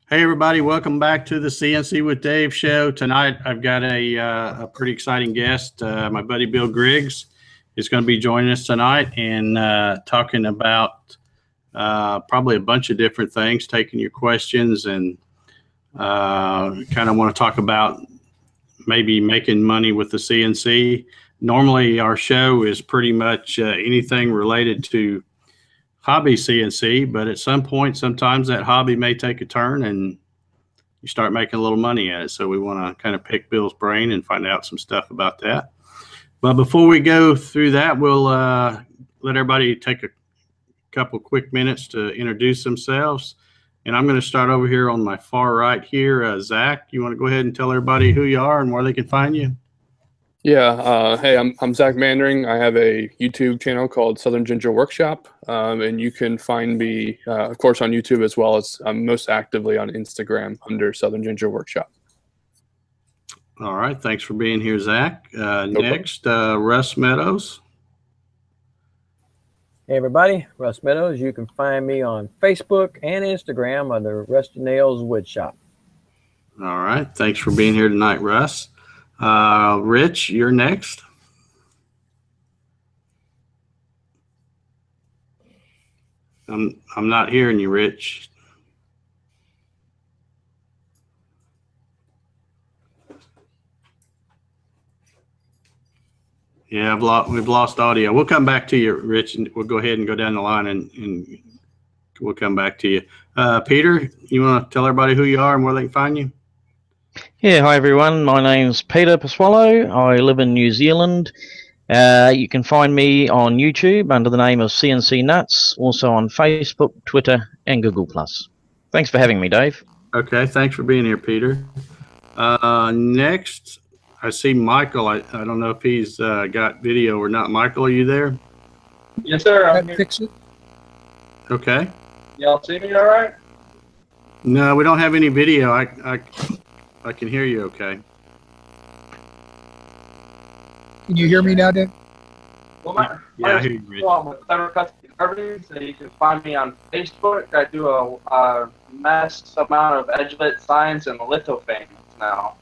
Hey everybody, welcome back to the CNC with Dave show. Tonight I've got a pretty exciting guest. My buddy Bill Griggs is going to be joining us tonight and talking about probably a bunch of different things, taking your questions, and kind of want to talk about maybe making money with the CNC. Normally our show is pretty much anything related to hobby CNC, but at some point, sometimes that hobby may take a turn and you start making a little money at it. So we want to kind of pick Bill's brain and find out some stuff about that. But before we go through that, we'll let everybody take a couple quick minutes to introduce themselves. And I'm going to start over here on my far right here. Zach, you want to go ahead and tell everybody who you are and where they can find you? Yeah. Hey, I'm Zach Mandering. I have a YouTube channel called Southern Ginger Workshop, and you can find me, of course, on YouTube as well as most actively on Instagram under Southern Ginger Workshop. All right. Thanks for being here, Zach. Next, Russ Meadows. Hey, everybody. Russ Meadows. You can find me on Facebook and Instagram under Rusty Nails Woodshop. All right. Thanks for being here tonight, Russ. Rich, you're next. I'm not hearing you, Rich. Yeah, we've lost audio. We'll come back to you, Rich, and we'll go ahead and go down the line and we'll come back to you. Peter, you want to tell everybody who you are and where they can find you? Yeah, hi everyone. My name's Peter Pasquallo. I live in New Zealand. You can find me on YouTube under the name of CNC Nuts, also on Facebook, Twitter, and Google+. Thanks for having me, Dave. Okay, thanks for being here, Peter. Next, I see Michael. I don't know if he's got video or not. Michael, are you there? Yes, sir. I'm fix it. Okay. Y'all see me all right? No, we don't have any video. I can hear you okay. Can you hear me now, Dave? Well, Yeah, I hear you, Rich. with Clever Custom Carving, so you can find me on Facebook. I do a mass amount of edge-lit signs and litho things now.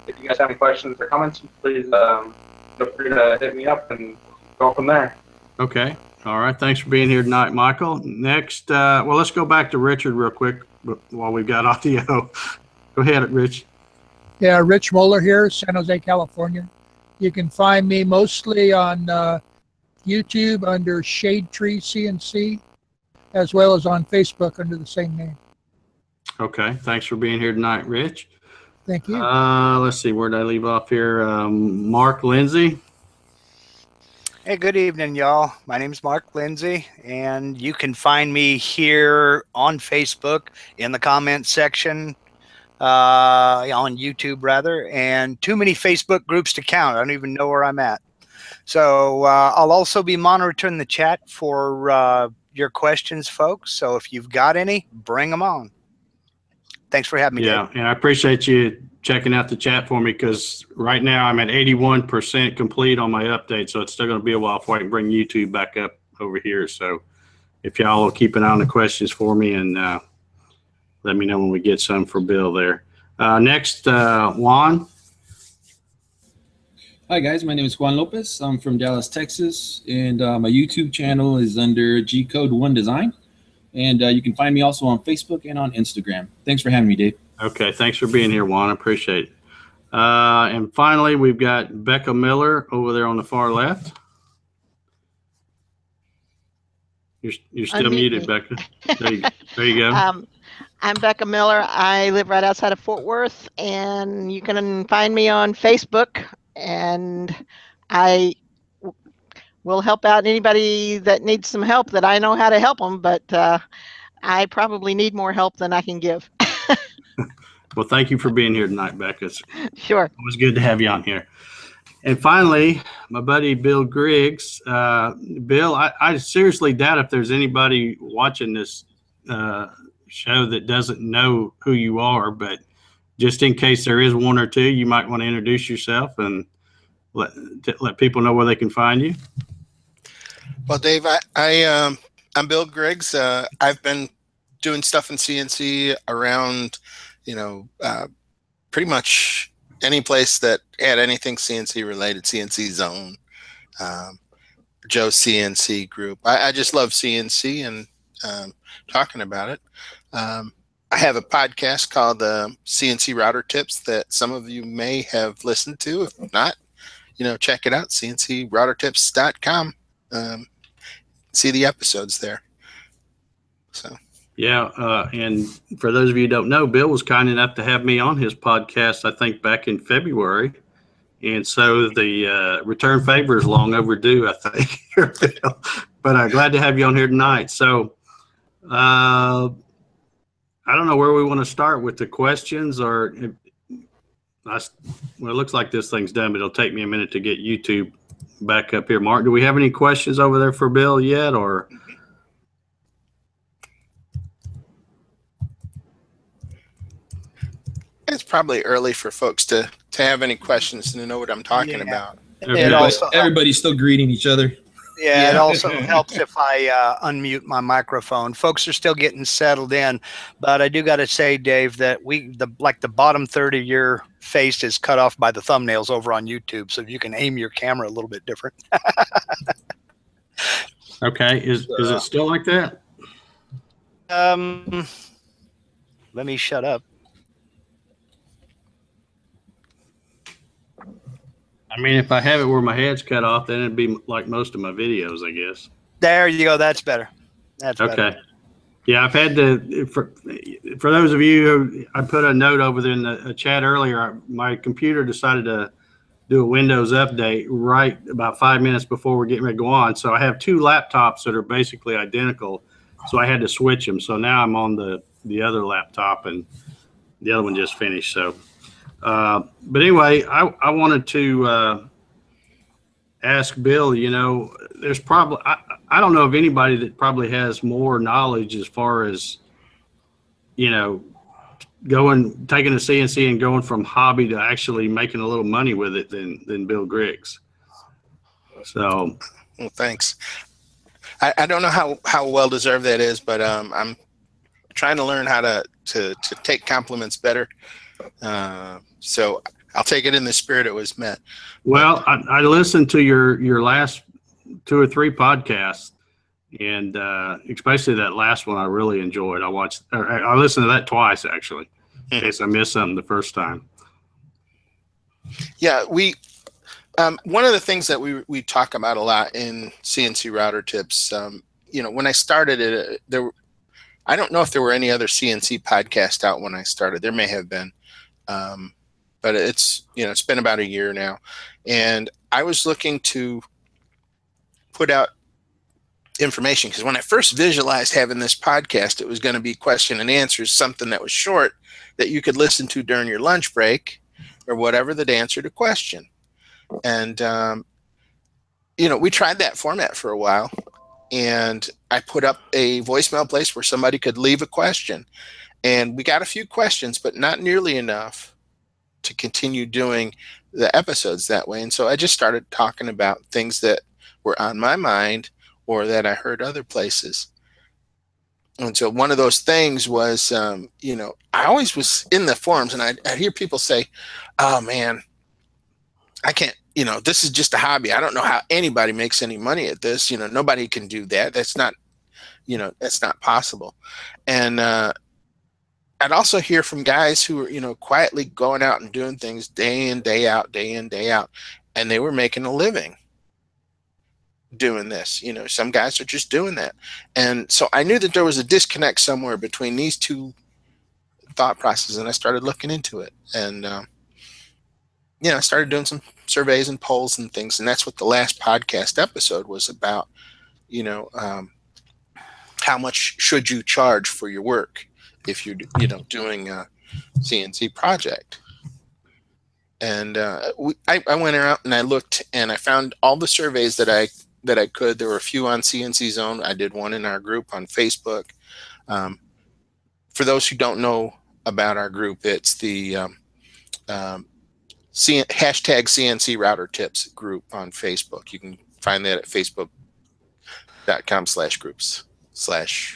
If you guys have any questions or comments, please feel free to hit me up and go from there. Okay. All right. Thanks for being here tonight, Michael. Next, well, let's go back to Richard real quick while we've got audio. Go ahead, Rich. Yeah, Rich Moeller here, San Jose, California. You can find me mostly on YouTube under Shade Tree CNC, as well as on Facebook under the same name. Okay. Thanks for being here tonight, Rich. Thank you. Let's see. Where did I leave off here? Mark Lindsay. Hey, good evening, y'all. My name's Mark Lindsay, and you can find me here on Facebook in the comments section, on YouTube rather, and too many Facebook groups to count. I don't even know where I'm at. So I'll also be monitoring the chat for your questions, folks. So if you've got any, bring them on. Thanks for having me. Yeah, Dave. and I appreciate you checking out the chat for me, because right now I'm at 81% complete on my update, so it's still going to be a while before I can bring YouTube back up over here. So if y'all will keep an eye on the questions for me and let me know when we get some for Bill there. Next, Juan. Hi guys, my name is Juan Lopez. I'm from Dallas, Texas, and my YouTube channel is under G-Code 1 Design. And you can find me also on Facebook and on Instagram. Thanks for having me, Dave. Okay, thanks for being here, Juan. I appreciate it. And finally, we've got Becca Miller over there on the far left. You're still Unmute muted, me. Becca. There you go. I'm Becca Miller. I live right outside of Fort Worth, and you can find me on Facebook, and I will help out anybody that needs some help that I know how to help them, but I probably need more help than I can give. Well, thank you for being here tonight, Becca. Sure. It was good to have you on here. And finally, my buddy Bill Griggs. Bill, I seriously doubt if there's anybody watching this show that doesn't know who you are, but just in case there is one or two, you might want to introduce yourself and let people know where they can find you. Well, Dave, I'm Bill Griggs. I've been doing stuff in CNC around, pretty much any place that had anything CNC related, CNC Zone, Joe's CNC group. I just love CNC and talking about it. I have a podcast called CNC Router Tips that some of you may have listened to. If not, check it out, cncroutertips.com. See the episodes there. So. Yeah, and for those of you who don't know, Bill was kind enough to have me on his podcast, I think, back in February. And so the return favor is long overdue, I think. But I'm glad to have you on here tonight. So I don't know where we want to start with the questions, or well, it looks like this thing's done, but it'll take me a minute to get YouTube back up here. Mark, do we have any questions over there for Bill yet, or? It's probably early for folks to have any questions and to know what I'm talking about. Okay. Everybody's still greeting each other. Yeah, it also helps if I unmute my microphone. Folks are still getting settled in, but I do got to say, Dave, that the bottom third of your face is cut off by the thumbnails over on YouTube, so you can aim your camera a little bit different. Okay, is it still like that? Let me shut up. I mean, if I have it where my head's cut off, then it'd be like most of my videos, I guess. There you go. That's better. That's okay. Better. Yeah, I've had to, for those of you who, I put a note over there in the chat earlier, my computer decided to do a Windows update right about 5 minutes before we're getting ready to go on. So I have two laptops that are basically identical. So I had to switch them. So now I'm on the other laptop, and the other one just finished. So. But anyway, I wanted to ask Bill, there's probably, I don't know of anybody that probably has more knowledge as far as, taking a CNC and going from hobby to actually making a little money with it than Bill Griggs. So. Well, thanks. I don't know how well deserved that is, but I'm trying to learn how to take compliments better. So I'll take it in the spirit it was meant. Well, I listened to your last 2 or 3 podcasts, and especially that last one I really enjoyed. I listened to that twice, actually, in case I missed something the first time. Yeah, one of the things that we talk about a lot in CNC Router Tips, when I started it, I don't know if there were any other CNC podcasts out when I started. There may have been. But it's been about a year now, and I was looking to put out information because when I first visualized having this podcast, it was going to be question and answers, something that was short that you could listen to during your lunch break or whatever that answered a question. And we tried that format for a while, and I put up a voicemail place where somebody could leave a question. And we got a few questions, but not nearly enough to continue doing the episodes that way. And so I just started talking about things that were on my mind or that I heard other places. And so one of those things was, I always was in the forums, and I hear people say, oh, man, I can't, this is just a hobby. I don't know how anybody makes any money at this. Nobody can do that. That's not, that's not possible. And I'd also hear from guys who were, quietly going out and doing things day in, day out, and they were making a living doing this. Some guys are just doing that. And so I knew that there was a disconnect somewhere between these two thought processes, and I started looking into it. And, I started doing some surveys and polls and things, and that's what the last podcast episode was about, how much should you charge for your work if you're doing a CNC project. And I went around and I looked, and I found all the surveys that I could. There were a few on CNC Zone. I did one in our group on Facebook. For those who don't know about our group, it's the hashtag CNC Router Tips group on Facebook. You can find that at facebook.com/groups/CNC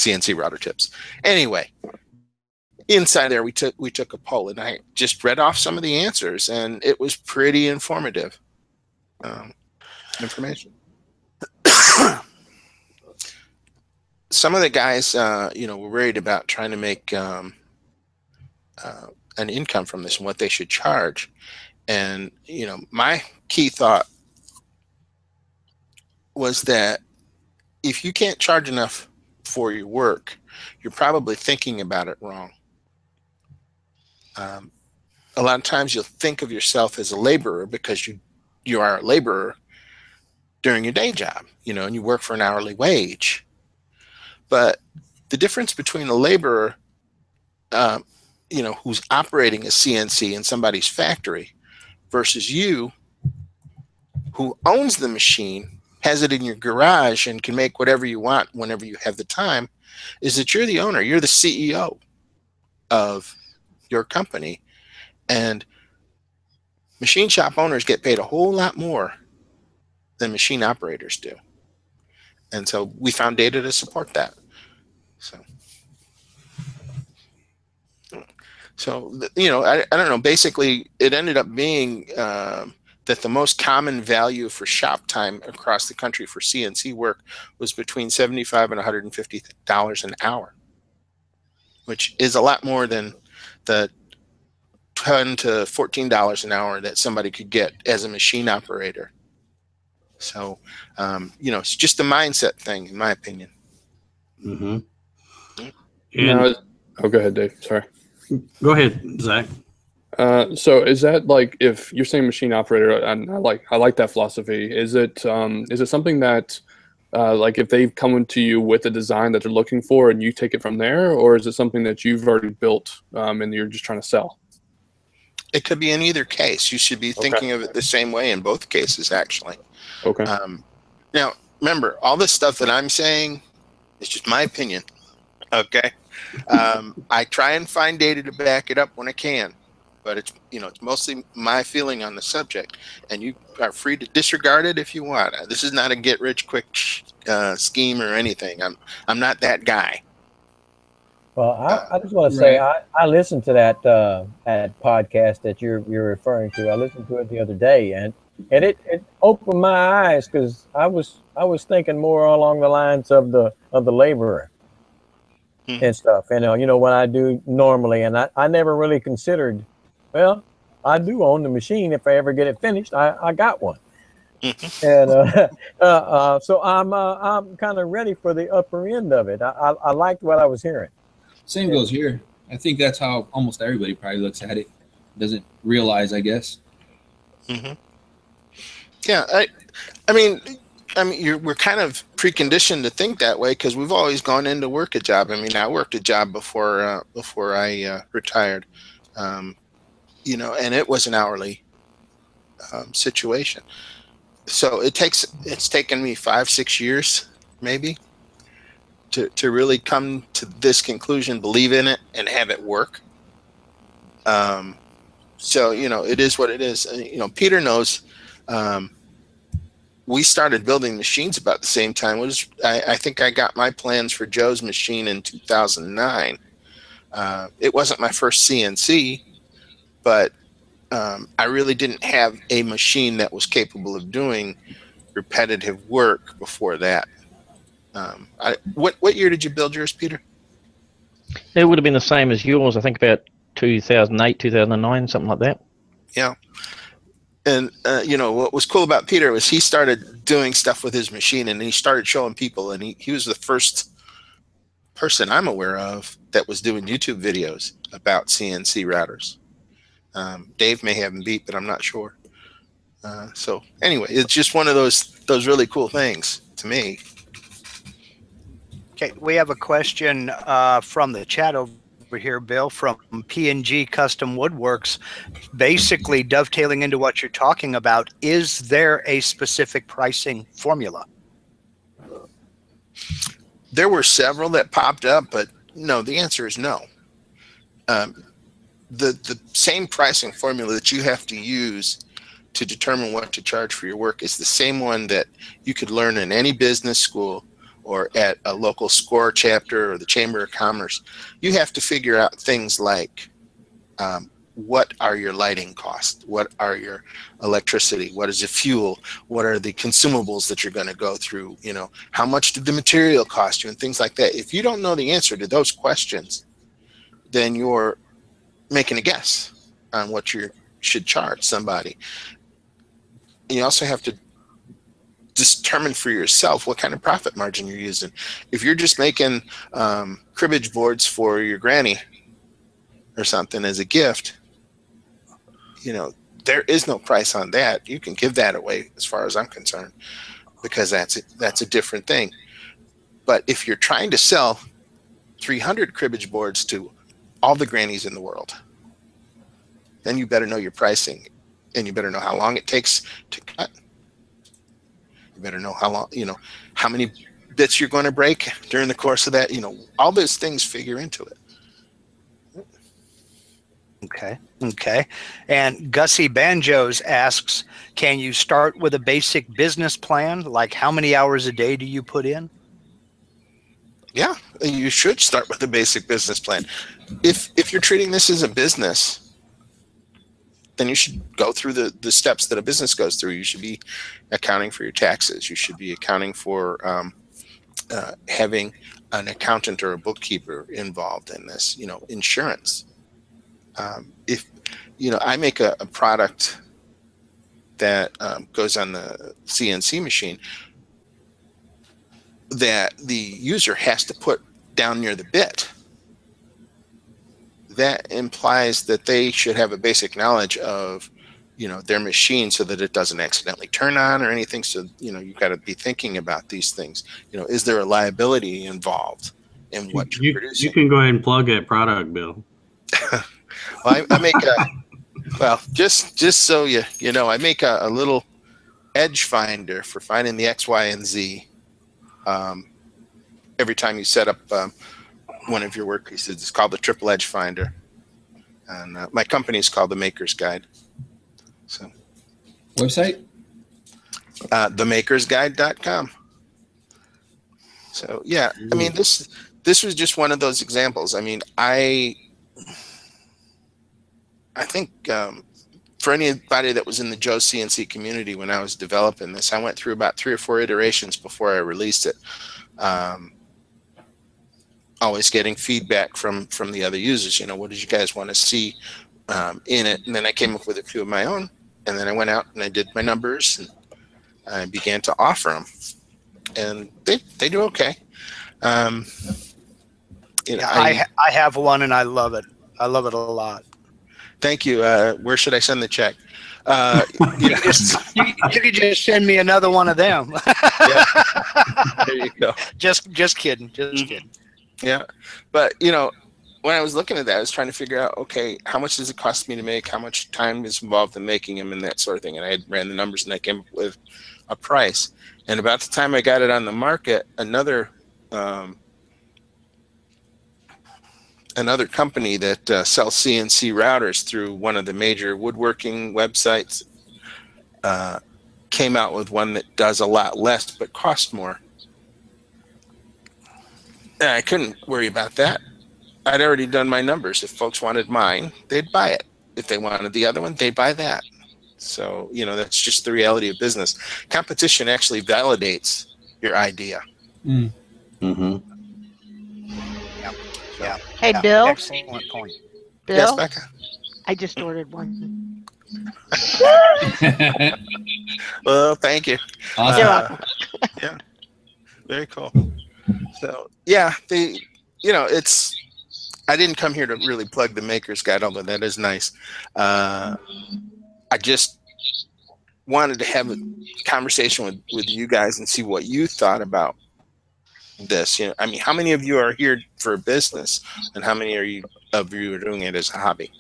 CNC router tips. Anyway, inside there, we took a poll, and I just read off some of the answers, and it was pretty informative information. Some of the guys, were worried about trying to make an income from this and what they should charge. And, my key thought was that if you can't charge enough for your work, you're probably thinking about it wrong. A lot of times you'll think of yourself as a laborer because you are a laborer during your day job, and you work for an hourly wage. But the difference between a laborer, who's operating a CNC in somebody's factory versus you who owns the machine, has it in your garage, and can make whatever you want whenever you have the time, is that you're the owner. You're the CEO of your company. And machine shop owners get paid a whole lot more than machine operators do. And so we found data to support that. So I don't know. Basically, it ended up being that the most common value for shop time across the country for CNC work was between $75 and $150 an hour, which is a lot more than the $10 to $14 an hour that somebody could get as a machine operator. So, it's just a mindset thing, in my opinion. Mm-hmm. Go ahead, Dave. Sorry. Go ahead, Zach. So is that like, if you're saying machine operator, and I like that philosophy, is it something that like if they've come to you with a design that they're looking for and you take it from there, or is it something that you've already built and you're just trying to sell? It could be in either case. You should be thinking of it the same way in both cases, actually. Okay. Now, remember, all this stuff that I'm saying is just my opinion. Okay. I try and find data to back it up when I can, but it's mostly my feeling on the subject, and you are free to disregard it if you want. This is not a get rich quick scheme or anything. I'm not that guy. Well, I just want to say I listened to that podcast that you're referring to. I listened to it the other day, and it opened my eyes, because I was thinking more along the lines of the laborer and stuff. And what I do normally, and I never really considered, well, I do own the machine. If I ever get it finished, I got one. And so I'm kind of ready for the upper end of it. I liked what I was hearing. Same goes here. I think that's how almost everybody probably looks at it. Doesn't realize, I guess. Mm-hmm. Yeah, I mean, we're kind of preconditioned to think that way because we've always gone in to work a job. I mean, I worked a job before I retired, and it was an hourly situation. So it's taken me 5-6 years, maybe, to really come to this conclusion, believe in it, and have it work. So it is what it is. Peter knows. We started building machines about the same time. I think I got my plans for Joe's machine in 2009. It wasn't my first CNC, but I really didn't have a machine that was capable of doing repetitive work before that. What year did you build yours, Peter? It would have been the same as yours. I think about 2008, 2009, something like that. Yeah. And, what was cool about Peter was he started doing stuff with his machine, and he started showing people, and he was the first person I'm aware of that was doing YouTube videos about CNC routers. Dave may have him beat, but I'm not sure. So anyway, it's just one of those really cool things to me. Okay, we have a question from the chat over here, Bill, from P&G Custom Woodworks, basically dovetailing into what you're talking about. Is there a specific pricing formula? There were several that popped up, but no, the answer is no. The same pricing formula that you have to use to determine what to charge for your work is the same one that you could learn in any business school or at a local SCORE chapter or the Chamber of Commerce, you have to figure out things like what are your lighting costs? What are your electricity? What is your fuel? What are the consumables that you're going to go through? You know, how much did the material cost you and things like that? If you don't know the answer to those questions, then you're making a guess on what you should charge somebody. You also have to determine for yourself what kind of profit margin you're using. If you're just making cribbage boards for your granny or something as a gift, you know, there is no price on that. You can give that away as far as I'm concerned, because that's a different thing. But if you're trying to sell 300 cribbage boards to all the grannies in the world, then you better know your pricing, and you better know how long it takes to cut. You better know how long, you know, how many bits you're going to break during the course of that. You know, all those things figure into it. Okay. And Gussie Banjos asks, can you start with a basic business plan? Like, how many hours a day do you put in? Yeah, you should start with a basic business plan. If you're treating this as a business, then you should go through the steps that a business goes through. You should be accounting for your taxes. You should be accounting for having an accountant or a bookkeeper involved in this. You know, insurance. If you know, I make a product that goes on the CNC machine that the user has to put down near the bit. That implies that they should have a basic knowledge of, you know, their machine, so that it doesn't accidentally turn on or anything. So, you know, you've got to be thinking about these things. You know, is there a liability involved in what you're producing? You can go ahead and plug that product, Bill. Well, I make a, well, just so you know, I make a little edge finder for finding the X, Y, and Z. Every time you set up one of your workpieces, it's called the Triple Edge Finder, and my company is called the Maker's Guide. So, website? themakersguide.com. So yeah, I mean, this was just one of those examples. I mean, I think for anybody that was in the Joe CNC community when I was developing this, I went through about 3 or 4 iterations before I released it. Always getting feedback from the other users. You know, what did you guys want to see in it? And then I came up with a few of my own, and then I went out and I did my numbers, and I began to offer them, and they do okay. You know, I have one, and I love it. I love it a lot. Thank you. Where should I send the check? You could just send me another one of them. Yeah. There you go. Just kidding. Just kidding. Yeah. But, you know, when I was looking at that, I was trying to figure out, okay, how much does it cost me to make? How much time is involved in making them and that sort of thing? And I ran the numbers, and I came up with a price. And about the time I got it on the market, another company that sells CNC routers through one of the major woodworking websites came out with one that does a lot less but costs more. And I couldn't worry about that. I'd already done my numbers. If folks wanted mine, they'd buy it. If they wanted the other one, they'd buy that. So, you know, that's just the reality of business. Competition actually validates your idea. Mm. Mm-hmm. Yeah. Hey, Bill. Excellent point. Bill, Yes, Becca? I just ordered one. Well, thank you. Awesome. You're welcome. Yeah, very cool. So yeah, you know, I didn't come here to really plug the Maker's Guide, although that is nice. I just wanted to have a conversation with you guys and see what you thought about this. You know, I mean, how many of you are here for a business, and how many of you are doing it as a hobby?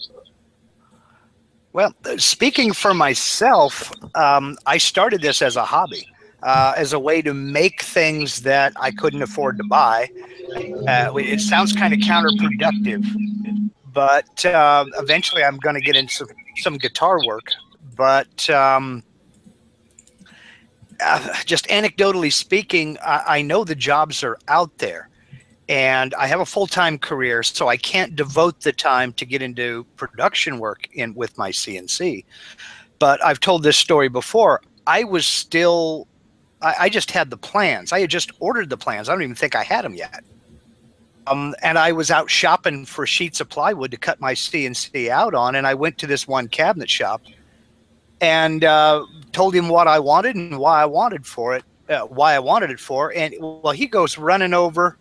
Well, speaking for myself, I started this as a hobby, as a way to make things that I couldn't afford to buy. It sounds kind of counterproductive, but eventually I'm going to get into some guitar work. But just anecdotally speaking, I know the jobs are out there, and I have a full-time career, so I can't devote the time to get into production work with my CNC. But I've told this story before. I just had the plans. I had just ordered the plans. I don't even think I had them yet. And I was out shopping for sheets of plywood to cut my CNC out on, and I went to this one cabinet shop and told him what I wanted and why I wanted it for. And well, he goes running over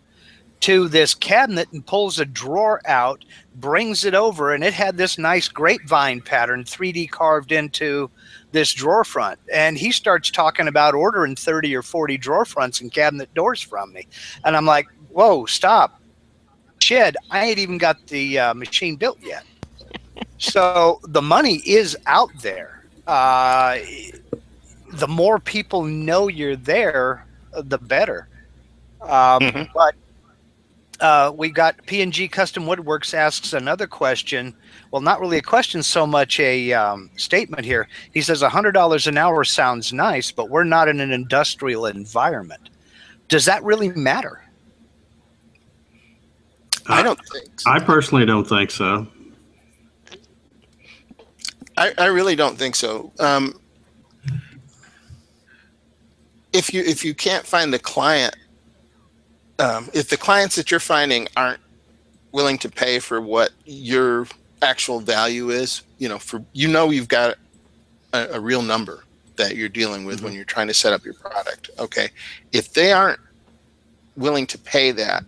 to this cabinet and pulls a drawer out, brings it over, and it had this nice grapevine pattern 3D carved into this drawer front. And he starts talking about ordering 30 or 40 drawer fronts and cabinet doors from me. And I'm like, whoa, stop. Shed, I ain't even got the machine built yet. So the money is out there. The more people know you're there, the better. But we got P&G Custom Woodworks asks another question. Well, not really a question so much a statement here. He says $100 an hour sounds nice, but we're not in an industrial environment. Does that really matter? I don't think so. I personally don't think so. I really don't think so. If you can't find the client, if the clients that you're finding aren't willing to pay for what your actual value is, you've got a real number that you're dealing with when you're trying to set up your product. Okay, if they aren't willing to pay that,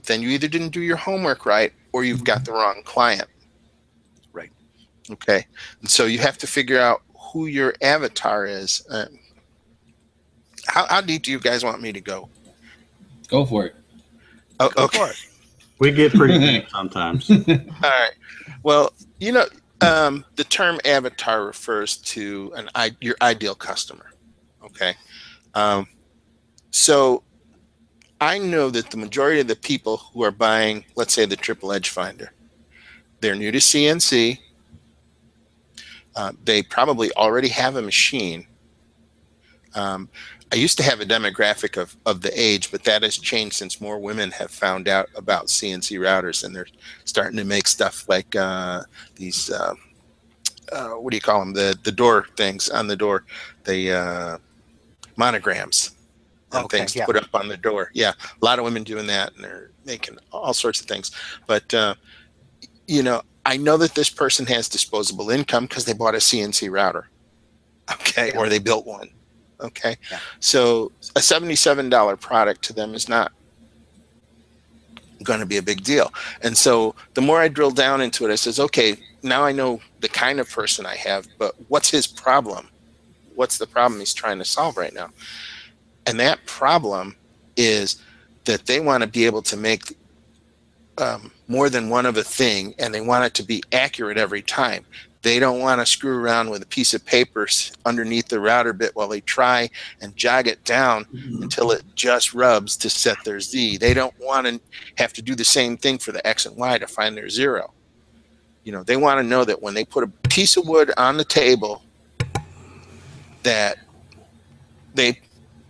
then you either didn't do your homework right or you've got the wrong client. Right. Okay, and so you have to figure out who your avatar is. How deep do you guys want me to go? Go for it. Oh, okay. We get pretty deep sometimes. All right. Well, the term avatar refers to your ideal customer. Okay. So I know that the majority of the people who are buying, let's say, the triple edge finder, they're new to CNC. They probably already have a machine. I used to have a demographic of the age, but that has changed since more women have found out about CNC routers, and they're starting to make stuff like these, what do you call them? The door things on the door, the monograms and things to put up on the door. Yeah, a lot of women doing that, and they're making all sorts of things. But, I know that this person has disposable income because they bought a CNC router, okay, or they built one. Okay, so a $77 product to them is not going to be a big deal. And so the more I drill down into it, I says, okay, now I know the kind of person I have, but what's his problem? What's the problem he's trying to solve right now? And that problem is that they want to be able to make more than one of a thing, and they want it to be accurate every time. They don't want to screw around with a piece of paper underneath the router bit while they try and jog it down until it just rubs to set their Z. They don't want to have to do the same thing for the X and Y to find their 0. They want to know that when they put a piece of wood on the table that they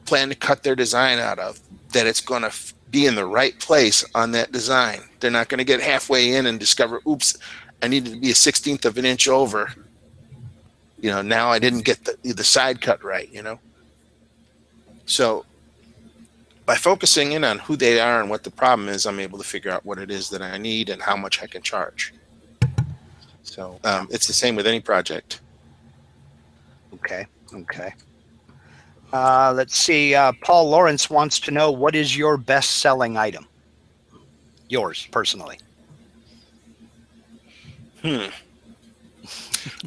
plan to cut their design out of, that it's going to be in the right place on that design. They're not going to get halfway in and discover, oops, I needed to be a 1/16 of an inch over. Now I didn't get the side cut right, So by focusing in on who they are and what the problem is, I'm able to figure out what it is that I need and how much I can charge. So it's the same with any project. Okay. Let's see. Paul Lawrence wants to know, what is your best-selling item? Yours, personally.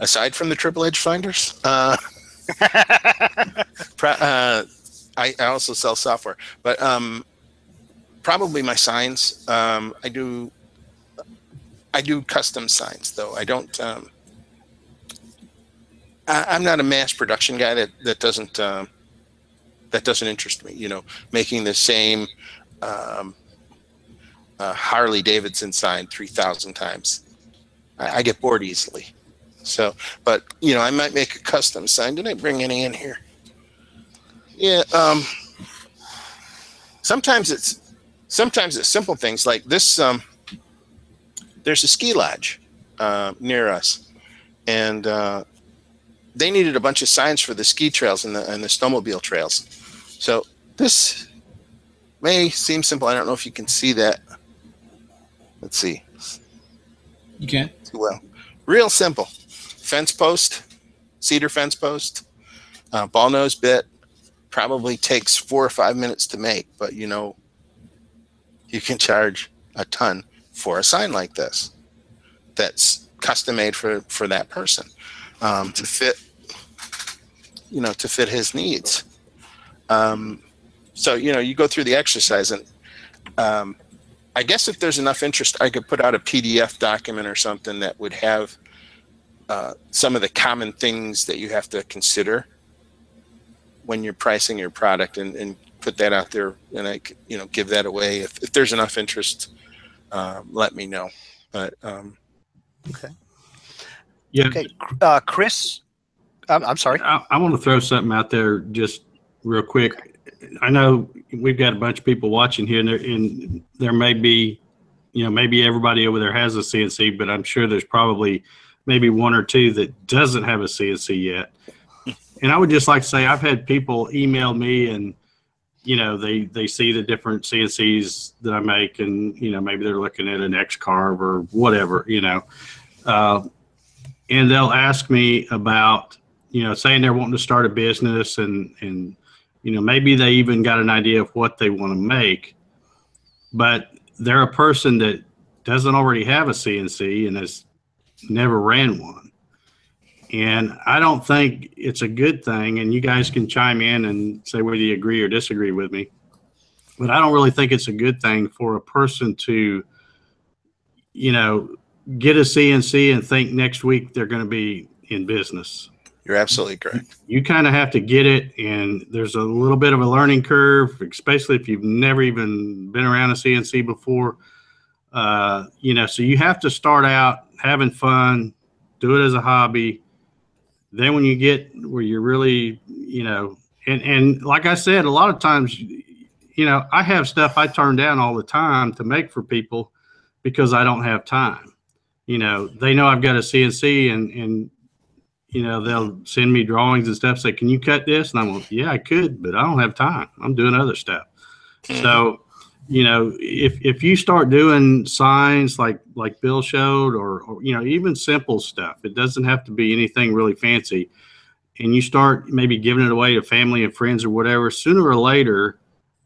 Aside from the triple edge finders, I also sell software, but probably my signs. I do custom signs, though. I don't. I'm not a mass production guy. That doesn't interest me. Making the same Harley Davidson sign 3,000 times. I get bored easily. So, but I might make a custom sign. Did I bring any in here? Yeah. Sometimes it's simple things like this. There's a ski lodge near us, and they needed a bunch of signs for the ski trails and the snowmobile trails. So this may seem simple. I don't know if you can see that. Let's see. You can. Well, real simple. Fence post, cedar fence post, ball nose bit. Probably takes 4 or 5 minutes to make, but you can charge a ton for a sign like this that's custom made for that person, to fit his needs. So you go through the exercise, and I guess if there's enough interest, I could put out a PDF document or something that would have some of the common things that you have to consider when you're pricing your product, and put that out there, and I give that away if there's enough interest. Let me know. But okay. Yeah. Okay, Chris. I'm sorry. I want to throw something out there just real quick. I know we've got a bunch of people watching here, and there may be, maybe everybody over there has a CNC, but I'm sure there's probably maybe 1 or 2 that doesn't have a CNC yet. And I would just like to say, I've had people email me, and they see the different CNCs that I make, and maybe they're looking at an X-Carve or whatever, and they'll ask me about saying they're wanting to start a business, and maybe they even got an idea of what they want to make, but they're a person that doesn't already have a CNC and has never ran one. And I don't think it's a good thing, and you guys can chime in and say whether you agree or disagree with me, but I don't really think it's a good thing for a person to, get a CNC and think next week they're going to be in business. You're absolutely correct. You kind of have to get it, and there's a little bit of a learning curve, especially if you've never even been around a CNC before. So you have to start out having fun, do it as a hobby. Then when you get where you're really, and like I said, a lot of times, I have stuff I turn down all the time to make for people because I don't have time. They know I've got a CNC, and they'll send me drawings and stuff, say, can you cut this? And I'm like, yeah, I could, but I don't have time. I'm doing other stuff. So, if you start doing signs like Bill showed, or even simple stuff, it doesn't have to be anything really fancy, and you start maybe giving it away to family and friends or whatever, sooner or later,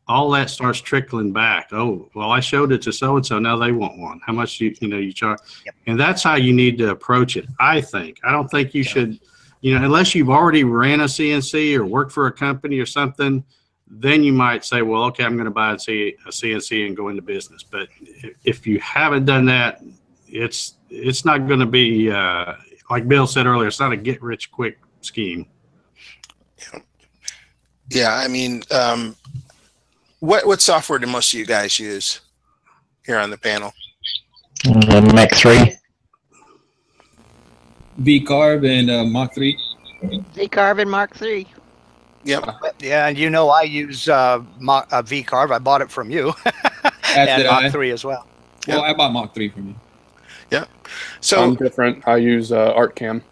all that starts trickling back. Oh, well, I showed it to so-and-so, now they want one. How much you charge? Yep. And that's how you need to approach it, I think. I don't think you should, unless you've already ran a CNC or worked for a company or something, then you might say, well, okay, I'm going to buy a CNC and go into business. But if you haven't done that, it's not going to be, like Bill said earlier, it's not a get-rich-quick scheme. Yeah, I mean, what software do most of you guys use here on the panel? Mach 3. V-Carve and Mach 3. V-Carve and Mach 3. Yep. Yeah, and I use V-Carve. I bought it from you. And Mach 3 as well. Well, I bought Mach 3 from you. Yeah. So I'm different. I use ArtCam.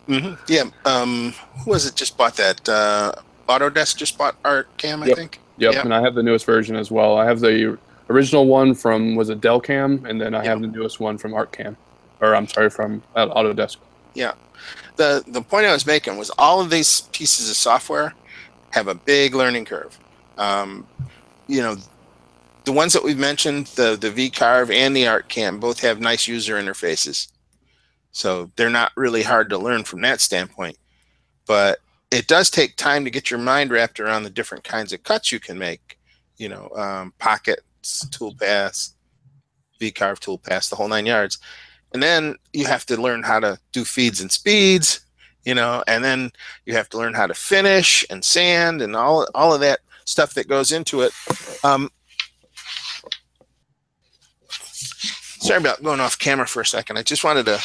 Mm-hmm. Yeah. Who was it just bought that? Autodesk just bought ArtCam, I think. Yep, and I have the newest version as well. I have the original one from, was it Delcam? And then I have the newest one from ArtCam. Or I'm sorry, from Autodesk. Yeah. The point I was making was all of these pieces of software have a big learning curve. The ones that we've mentioned, the V-Carve and the ArtCam, both have nice user interfaces. So they're not really hard to learn from that standpoint. But it does take time to get your mind wrapped around the different kinds of cuts you can make. Pockets, toolpaths, V-Carve toolpaths, the whole 9 yards. And then you have to learn how to do feeds and speeds, and then you have to learn how to finish and sand and all of that stuff that goes into it. Sorry about going off camera for a second. I just wanted to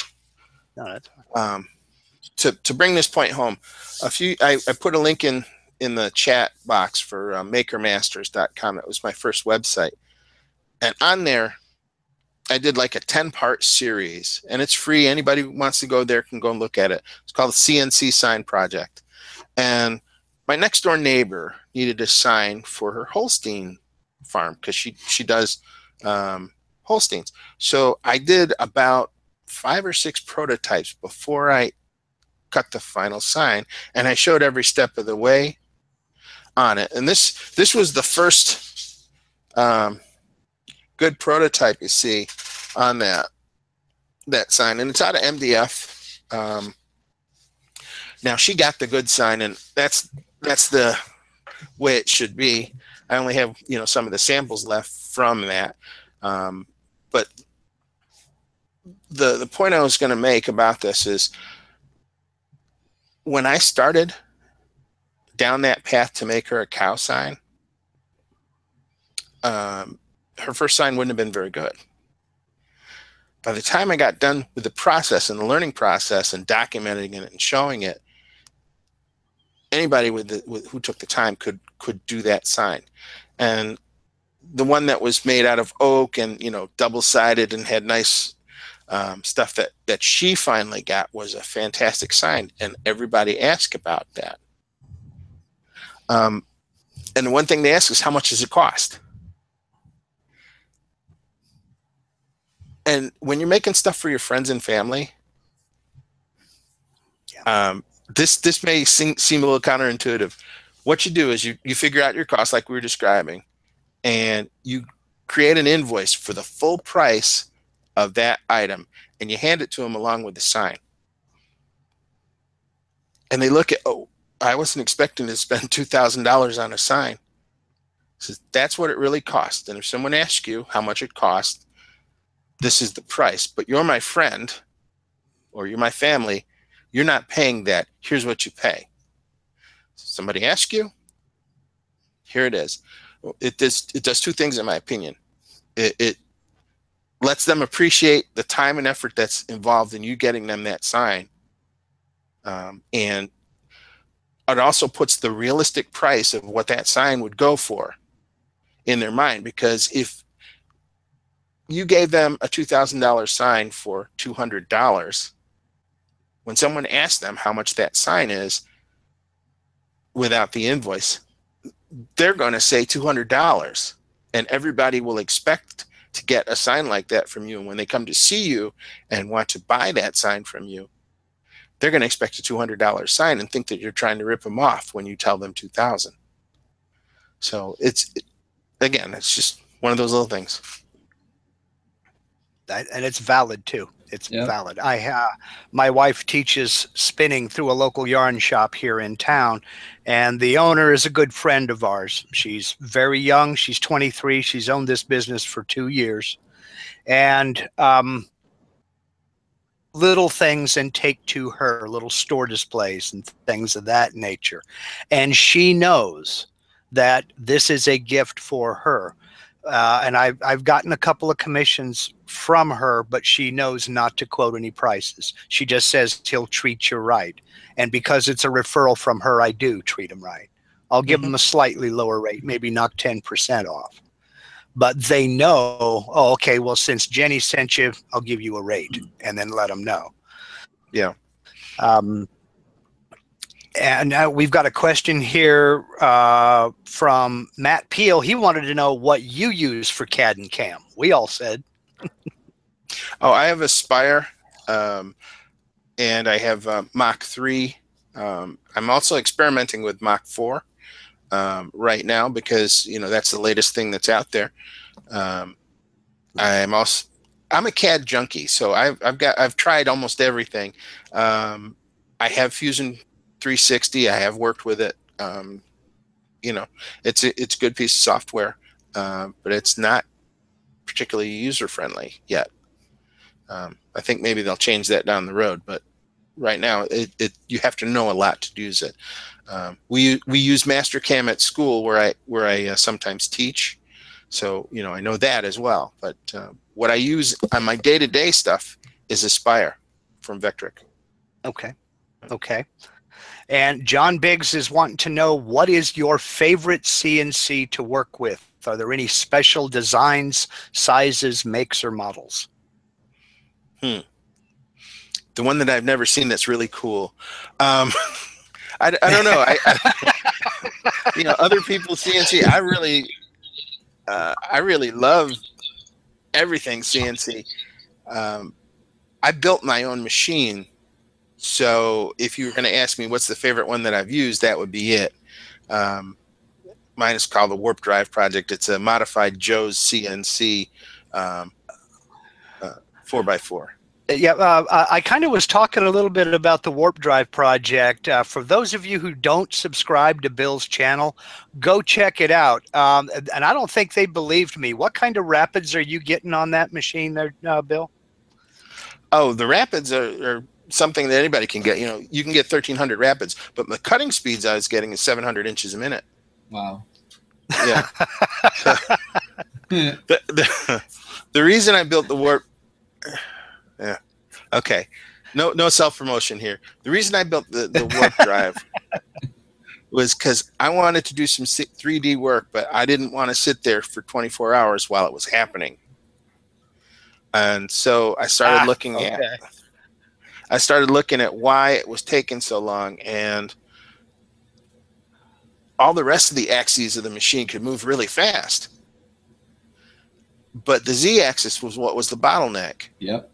to bring this point home. I put a link in in the chat box for makermasters.com. That was my first website. And on there, I did like a 10-part series, and it's free. Anybody who wants to go there can go and look at it. It's called the CNC Sign Project. And my next door neighbor needed a sign for her Holstein farm because she does Holsteins. So I did about 5 or 6 prototypes before I cut the final sign, and I showed every step of the way on it. And this was the first good prototype you see on that sign, and it's out of MDF. Now she got the good sign, and that's the way it should be. I only have some of the samples left from that, but the point I was going to make about this is when I started down that path to make her a cow sign, her first sign wouldn't have been very good. By the time I got done with the process and the learning process and documenting it and showing it, anybody who took the time could do that sign. And the one that was made out of oak and double-sided and had nice stuff that she finally got was a fantastic sign, and everybody asked about that. And the one thing they ask is, how much does it cost? And when you're making stuff for your friends and family, this may seem a little counterintuitive. What you do is you figure out your cost like we were describing, and you create an invoice for the full price of that item, and you hand it to them along with the sign. And they look at, oh, I wasn't expecting to spend $2,000 on a sign. So that's what it really costs. And if someone asks you how much it costs, this is the price. But you're my friend, or you're my family, you're not paying that. Here's what you pay. Somebody asks you, here it is. It does 2 things, in my opinion. It lets them appreciate the time and effort that's involved in you getting them that sign. And it also puts the realistic price of what that sign would go for in their mind. Because if you gave them a $2,000 sign for $200, when someone asks them how much that sign is without the invoice, they're going to say $200, and everybody will expect to get a sign like that from you. And when they come to see you and want to buy that sign from you, they're going to expect a $200 sign and think that you're trying to rip them off when you tell them $2,000. So again, it's just one of those little things. And it's valid too. It's valid. My wife teaches spinning through a local yarn shop here in town, and the owner is a good friend of ours. She's very young. She's 23. She's owned this business for 2 years, and little things and take to her, little store displays and things of that nature. And she knows that this is a gift for her. And I've gotten a couple of commissions from her, but she knows not to quote any prices. She just says he'll treat you right. And because it's a referral from her, I do treat him right. I'll give them a slightly lower rate, maybe knock 10% off. But they know, oh, okay, well, since Jenny sent you, I'll give you a rate, and then let them know. Yeah. And now we've got a question here from Matt Peel. He wanted to know what you use for CAD and CAM. We all said. Oh, I have a Spire, and I have Mach 3. I'm also experimenting with Mach 4 right now because that's the latest thing that's out there. I'm a CAD junkie, so I've tried almost everything. I have Fusion 360. I have worked with it. It's a good piece of software, but it's not particularly user friendly yet. I think maybe they'll change that down the road, but right now you have to know a lot to use it. We use Mastercam at school where I sometimes teach, so I know that as well. But what I use on my day-to-day stuff is Aspire from Vectric. Okay. And John Biggs is wanting to know, what is your favorite CNC to work with? Are there any special designs, sizes, makes, or models? The one that I've never seen that's really cool. I don't know. You know, other people's CNC, I really love everything CNC. I built my own machine. So if you were going to ask me what's the favorite one that I've used, that would be it. Mine is called the Warp Drive Project. It's a modified Joe's CNC 4x4. Yeah, I kind of was talking a little bit about the Warp Drive Project. For those of you who don't subscribe to Bill's channel, go check it out. And I don't think they believed me. What kind of rapids are you getting on that machine there, Bill? Oh, the rapids are something that anybody can get. You know, you can get 1,300 rapids, but the cutting speeds I was getting is 700 inches a minute. Wow. Yeah. the reason I built the Warp... Yeah. Okay. No self-promotion here. The reason I built the Warp Drive was because I wanted to do some 3D work, but I didn't want to sit there for 24 hours while it was happening. And so I started looking at why it was taking so long, and all the rest of the axes of the machine could move really fast. But the Z-axis was what was the bottleneck. Yep.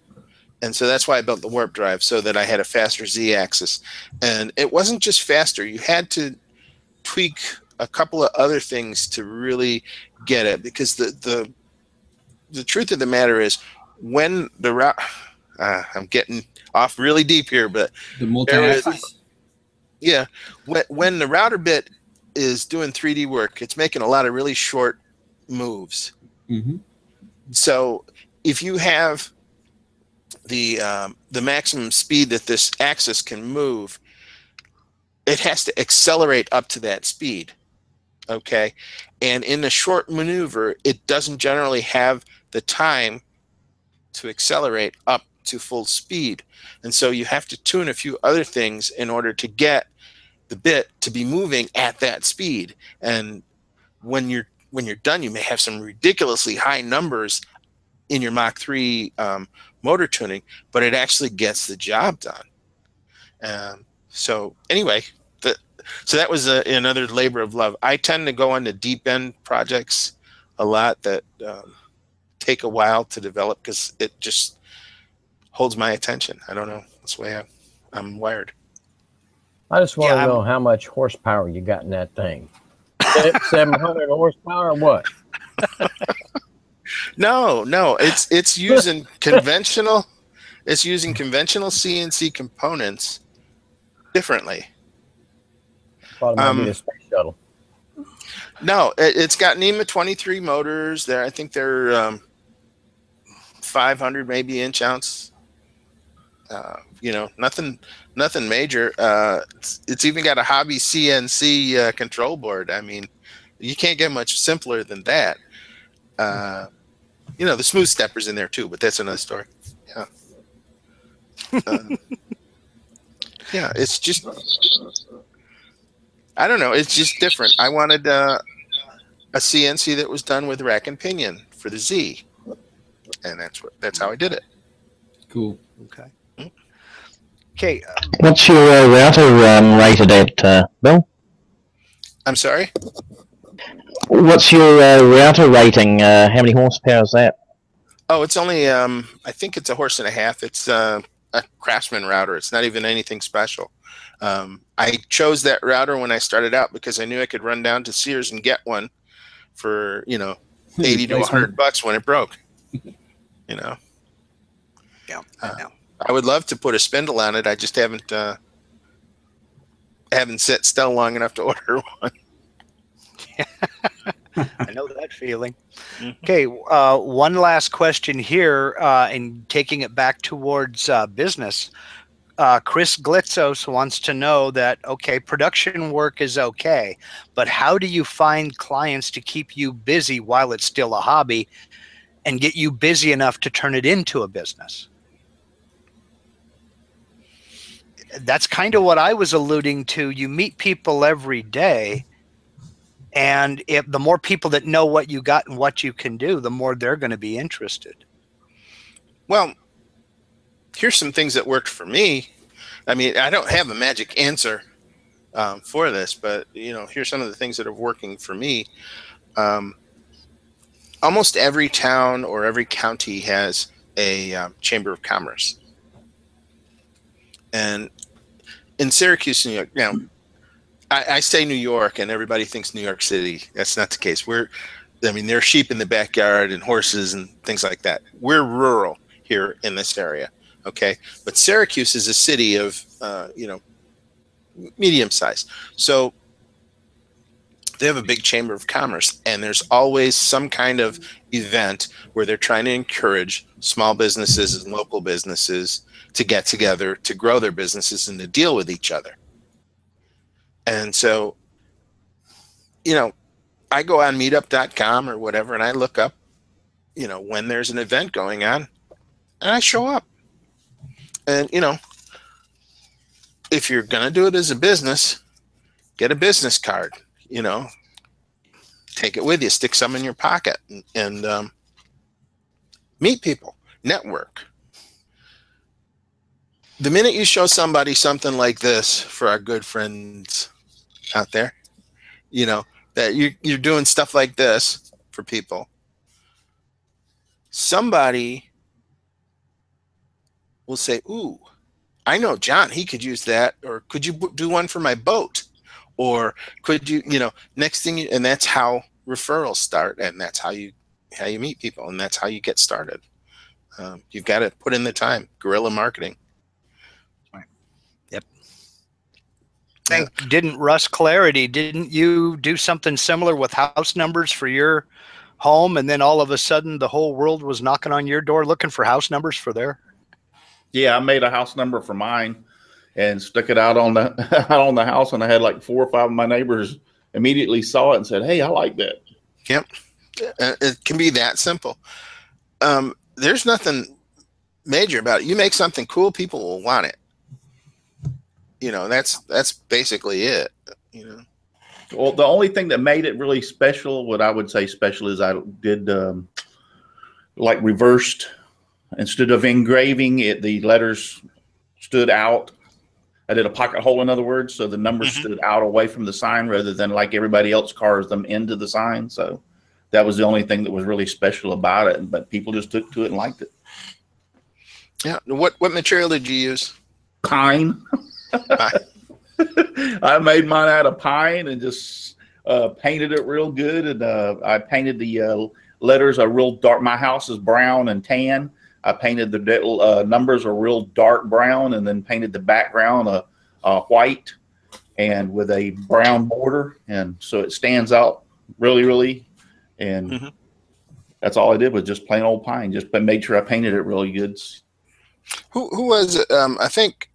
And so that's why I built the Warp Drive, so that I had a faster Z-axis. And it wasn't just faster. You had to tweak a couple of other things to really get it, because the truth of the matter is, when the route, I'm getting off really deep here, but the multi-axis. Yeah, when the router bit is doing 3D work, it's making a lot of really short moves. Mm-hmm. So if you have the maximum speed that this axis can move, it has to accelerate up to that speed. Okay, and in the short maneuver, it doesn't generally have the time to accelerate up to full speed, and so you have to tune a few other things in order to get the bit to be moving at that speed. And when you're done, you may have some ridiculously high numbers in your Mach 3 motor tuning, but it actually gets the job done. So anyway, so that was another labor of love. I tend to go into deep end projects a lot that take a while to develop, because it just holds my attention. I don't know. That's the way I'm wired. I just want to know how much horsepower you got in that thing. 700 horsepower or what? No, it's using conventional. It's using conventional CNC components differently. Thought it might be a space shuttle. No, it's got NEMA 23 motors there. I think they're 500 maybe inch ounce. You know, nothing major. It's even got a hobby CNC control board. I mean, you can't get much simpler than that. You know, the smooth stepper's in there too, but that's another story. Yeah. Yeah, it's just, I don't know. It's just different. I wanted a CNC that was done with rack and pinion for the Z, and that's how I did it. Cool. Okay. Okay. What's your router rated at, Bill? I'm sorry? What's your router rating? How many horsepower is that? Oh, it's only, I think it's 1.5 horses. It's a Craftsman router. It's not even anything special. I chose that router when I started out because I knew I could run down to Sears and get one for, you know, 80 to 100 bucks when it broke. You know? Yeah. I would love to put a spindle on it. I just haven't sat still long enough to order one. I know that feeling. Okay, one last question here, and taking it back towards business. Chris Glitzos wants to know that, okay, production work is okay, but how do you find clients to keep you busy while it's still a hobby and get you busy enough to turn it into a business? that's kind of what I was alluding to. You meet people every day, and if the more people that know what you got and what you can do, the more they're going to be interested. Well, here's some things that worked for me. I mean, I don't have a magic answer for this, but here's some of the things that are working for me. Almost every town or every county has a chamber of commerce, and in Syracuse, New York. Now, I say New York, and everybody thinks New York City. That's not the case. There are sheep in the backyard and horses and things like that. We're rural here in this area, okay? But Syracuse is a city of, medium size. So they have a big chamber of commerce, and there's always some kind of event where they're trying to encourage small businesses and local businesses to get together to grow their businesses and to deal with each other. And so, I go on meetup.com or whatever, and I look up, when there's an event going on, and I show up. And, if you're going to do it as a business, get a business card, take it with you, stick some in your pocket, and meet people, network. The minute you show somebody something like this, for our good friends out there, that you're doing stuff like this for people, somebody will say, ooh, I know John, he could use that, or could you do one for my boat? Or could you, next thing, and that's how referrals start, and that's how you meet people, and that's how you get started. You've got to put in the time, guerrilla marketing. Yep. And didn't Russ Clarity, didn't you do something similar with house numbers for your home, and then all of a sudden the whole world was knocking on your door looking for house numbers for their? Yeah, I made a house number for mine and stuck it out on the house, and I had like 4 or 5 of my neighbors immediately saw it and said, "Hey, I like that." Yep, it can be that simple. There's nothing major about it. You make something cool, people will want it. That's basically it. Well, the only thing that made it really special, what I would say special, is I did like reversed. Instead of engraving it, the letters stood out. I did a pocket hole, in other words, so the numbers stood out away from the sign rather than like everybody else carves them into the sign. So that was the only thing that was really special about it. But people just took to it and liked it. Yeah. What material did you use? Pine. I made mine out of pine and just painted it real good. And I painted the letters a real dark. My house is brown and tan. I painted the numbers a real dark brown, and then painted the background a white and with a brown border, and so it stands out really. And that's all I did was just plain old pine. Just made sure I painted it really good. Who was it? I think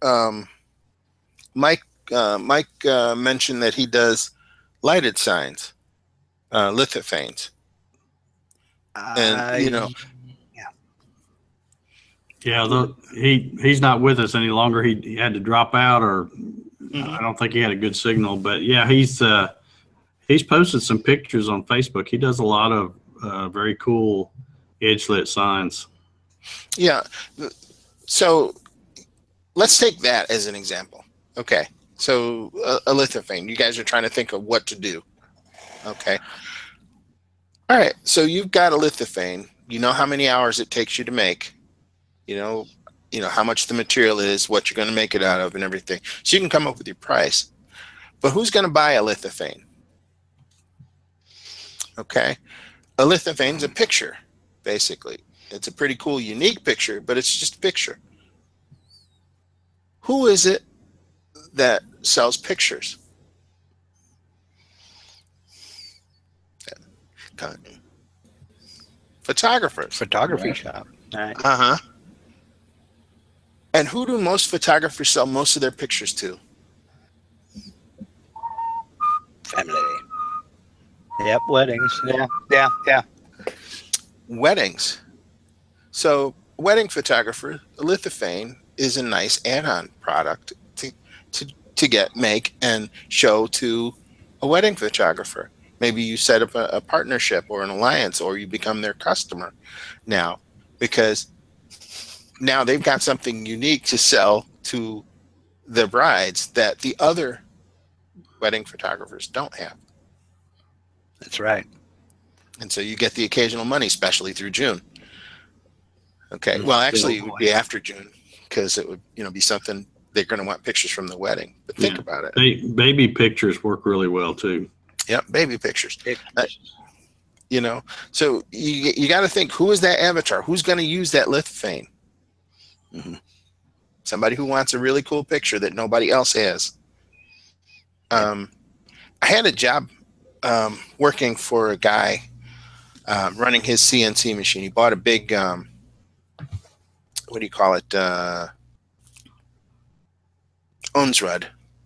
Mike mentioned that he does lighted signs, lithophanes, and Yeah, he's not with us any longer. He had to drop out, or I don't think he had a good signal. But yeah, he's posted some pictures on Facebook. He does a lot of very cool edge lit signs. Yeah, so let's take that as an example. Okay, so a lithophane. You guys are trying to think of what to do. Okay. All right, so you've got a lithophane. You know how many hours it takes you to make. You know how much the material is, what you're going to make it out of, and everything. So you can come up with your price. But who's going to buy a lithophane? Okay. A lithophane is a picture, basically. It's a pretty cool, unique picture, but it's just a picture. Who is it that sells pictures? Photographers. Photography shop. Right. Uh-huh. And who do most photographers sell most of their pictures to? Family. Yep, weddings. Yeah. Weddings. So wedding photographer, a lithophane is a nice add-on product to to make and show to a wedding photographer. Maybe you set up a partnership or an alliance, or you become their customer now, because now they've got something unique to sell to the brides that the other wedding photographers don't have. That's right. And so you get the occasional money, especially through June. Okay. Well, actually, it would be after June, because it would, be something they're going to want pictures from the wedding. But think about it. Baby pictures work really well too. Yep, baby pictures. So you got to think, who is that avatar? Who's going to use that lithophane? Mm-hmm. Somebody who wants a really cool picture that nobody else has. I had a job working for a guy running his CNC machine. He bought a big, what do you call it? Unsrud.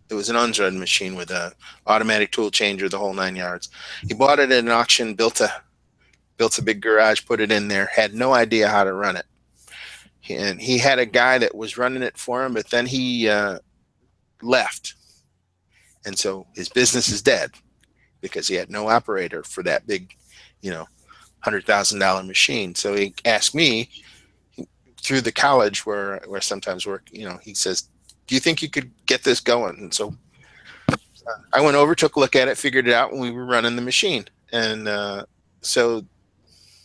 It was an Unsrud machine with a automatic tool changer, the whole 9 yards. He bought it at an auction, built a big garage, put it in there, had no idea how to run it. And he had a guy that was running it for him, but then he left. And so his business is dead because he had no operator for that big, $100,000 machine. So he asked me through the college where I sometimes work, he says, do you think you could get this going? And so I went over, took a look at it, figured it out when we were running the machine. And so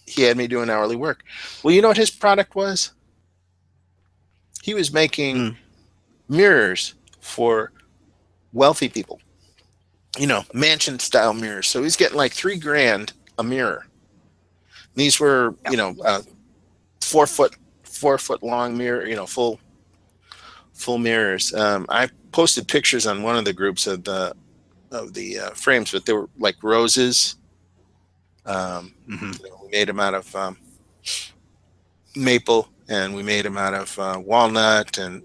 he had me doing hourly work. Well, you know what his product was? He was making mirrors for wealthy people, mansion style mirrors. So he's getting like $3,000 a mirror. These were, 4 foot long mirror, full mirrors. I posted pictures on one of the groups of the frames, but they were like roses. We made them out of maple, and we made them out of walnut and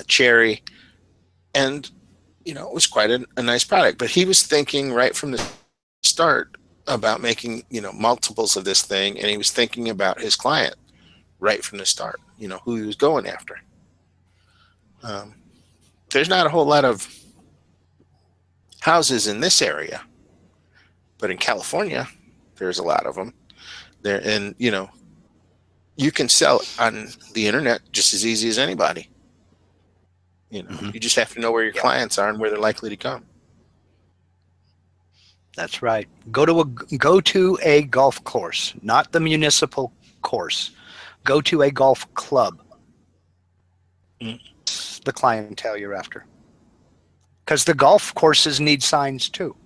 cherry, and it was quite a nice product. But he was thinking right from the start about making multiples of this thing, and he was thinking about his client right from the start. Who he was going after. There's not a whole lot of houses in this area, but in California, there's a lot of them there. And, you can sell it on the internet just as easy as anybody. You just have to know where your clients are and where they're likely to come. That's right. Go to a golf course, not the municipal course. Go to a golf club. The clientele you're after, because the golf courses need signs too.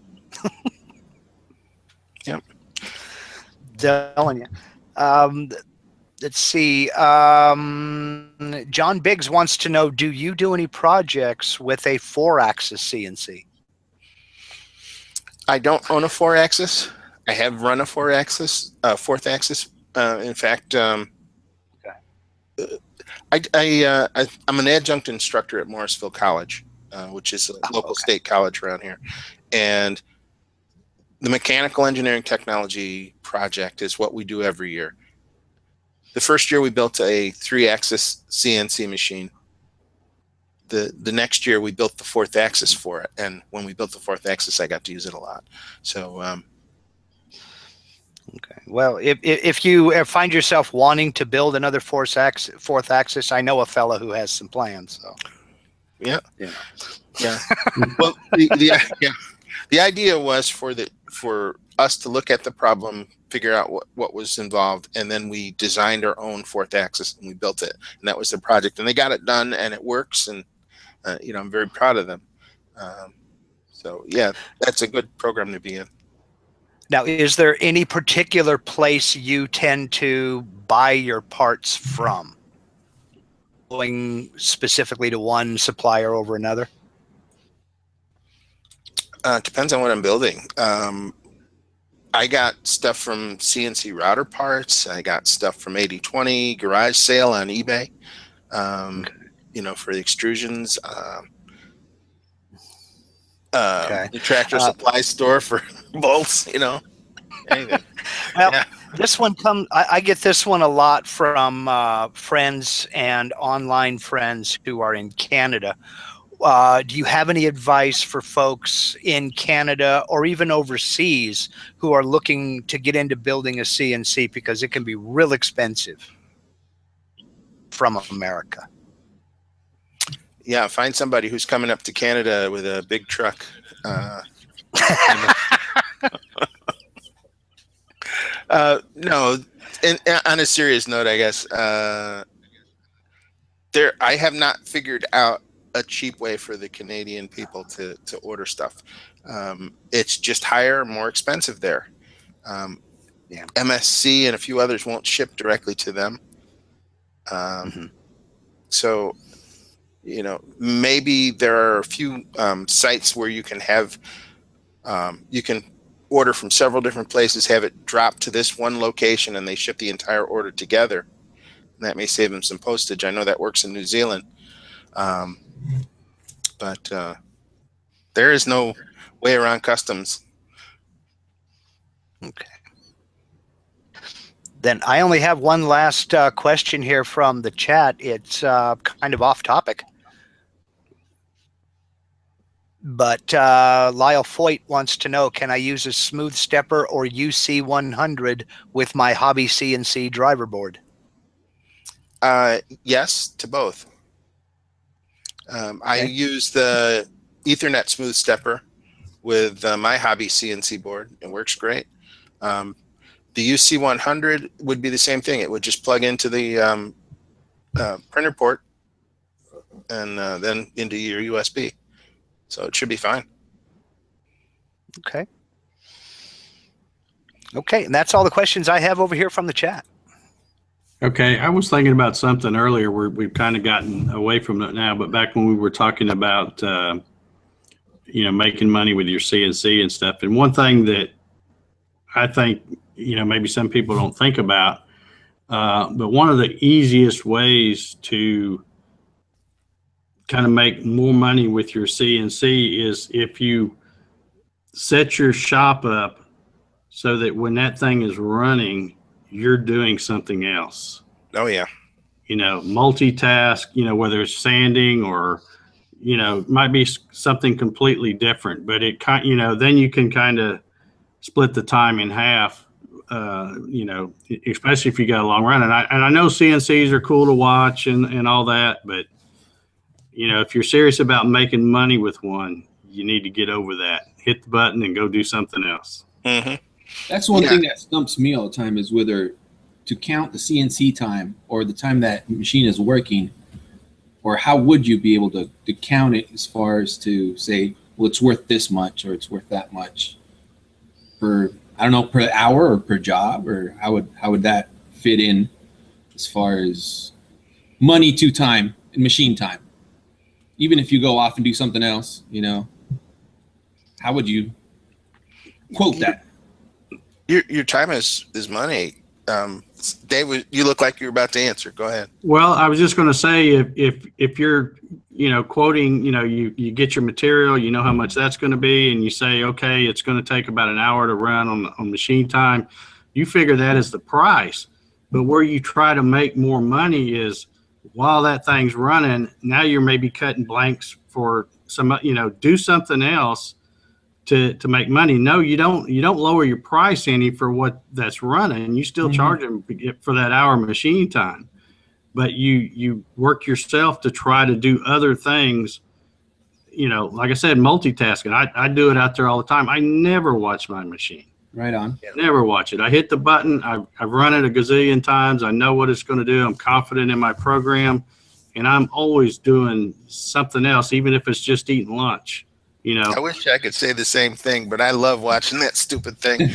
Yep. Telling you. Let's see. John Biggs wants to know, do you do any projects with a 4-axis CNC? I don't own a 4-axis. I have run a 4-axis, fourth axis. In fact, I'm an adjunct instructor at Morrisville College, which is a local state college around here. And the mechanical engineering technology project is what we do every year. The first year we built a 3-axis CNC machine. The next year we built the 4th axis for it. And when we built the 4th axis, I got to use it a lot. So, okay. Well, if you find yourself wanting to build another 4th axis, I know a fella who has some plans. So, yeah. Well, the idea was for us to look at the problem, figure out what was involved, and then we designed our own 4th axis and we built it. And that was the project. And they got it done, and it works. And I'm very proud of them. So yeah, that's a good program to be in. Now, is there any particular place you tend to buy your parts from? Going specifically to one supplier over another? Depends on what I'm building. I got stuff from CNC router parts. I got stuff from 80/20 garage sale on eBay. For the extrusions. The tractor supply store for bolts, anything. Well, this one I get this one a lot from friends and online friends who are in Canada. do you have any advice for folks in Canada or even overseas who are looking to get into building a CNC, because it can be real expensive from America? Yeah, find somebody who's coming up to Canada with a big truck. No, and on a serious note, I guess I have not figured out a cheap way for the Canadian people to order stuff. It's just higher, more expensive there. Yeah. MSC and a few others won't ship directly to them. So, you know, maybe there are a few sites where you can have, you can order from several different places, have it dropped to this one location, and they ship the entire order together. And that may save them some postage. I know that works in New Zealand. But there is no way around customs. Okay. Then I only have one last question here from the chat. It's kind of off topic. But Lyle Foyt wants to know, can I use a smooth stepper or UC100 with my hobby CNC driver board? Yes, to both. I use the Ethernet smooth stepper with my hobby CNC board. It works great. The UC100 would be the same thing. It would just plug into the printer port and then into your USB. So it should be fine. Okay. Okay, and that's all the questions I have over here from the chat. Okay, I was thinking about something earlier where we've kind of gotten away from it now, but back when we were talking about, you know, making money with your CNC and stuff, and one thing that I think, you know, maybe some people don't think about, but one of the easiest ways to kind of make more money with your CNC is if you set your shop up so that when that thing is running, you're doing something else. Oh yeah. You know, multitask, you know, whether it's sanding or, you know, it might be something completely different, but it kind, you know, then you can kind of split the time in half, you know, especially if you got a long run. And I know CNCs are cool to watch and all that, but you know, if you're serious about making money with one, you need to get over that. Hit the button and go do something else. Mm-hmm. That's one thing that stumps me all the time, is whether to count the CNC time or the time that machine is working, or how would you be able to count it as far as to say, well, it's worth this much or it's worth that much per, I don't know, per hour or per job, or how would that fit in as far as money to time and machine time? Even if you go off and do something else, you know, how would you quote that? Your time is money. Dave, you look like you're about to answer. Go ahead. Well, I was just going to say, if you're, you know, quoting, you know, you get your material, you know how much that's going to be, and you say, okay, it's going to take about an hour to run on machine time. You figure that is the price. But where you try to make more money is while that thing's running, now you're maybe cutting blanks for some, you know, do something else to make money. No, you don't lower your price any for what that's running. You still charge them for that hour machine time, but you work yourself to try to do other things. You know, like I said, multitasking. I do it out there all the time. I never watch my machine. Right on. Never watch it. I hit the button. I've run it a gazillion times. I know what it's going to do. I'm confident in my program, and I'm always doing something else, even if it's just eating lunch. You know, I wish I could say the same thing, but I love watching that stupid thing.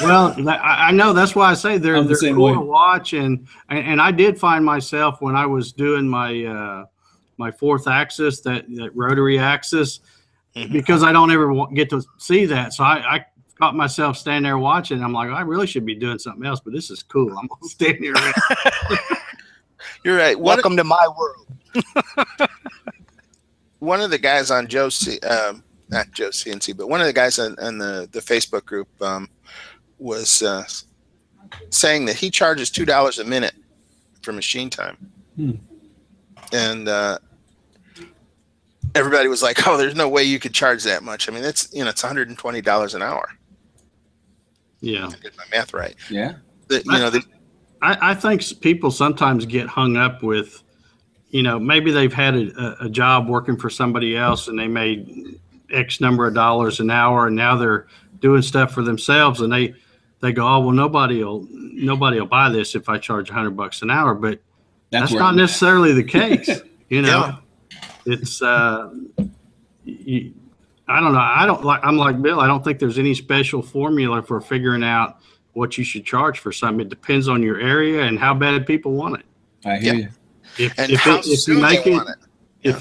Well, I know, that's why I say they're cool to watch, and I did find myself when I was doing my my fourth axis, that rotary axis, because I don't ever get to see that, so I caught myself standing there watching. I'm like, I really should be doing something else, but this is cool. I'm gonna stand here. You're right. Welcome to my world. One of the guys on not Joe CNC, but one of the guys on the Facebook group was saying that he charges $2 a minute for machine time. And everybody was like, "Oh, there's no way you could charge that much." I mean, it's it's $120 an hour. Yeah, I did my math right. Yeah. I think people sometimes get hung up with, maybe they've had a job working for somebody else and they made X number of dollars an hour, and now they're doing stuff for themselves, and they go, "Oh, well, nobody will buy this if I charge $100 an hour," but that's not necessarily the case. Yeah. It's I don't know. I'm like Bill. I don't think there's any special formula for figuring out what you should charge for something. It depends on your area and how bad people want it. I hear you. If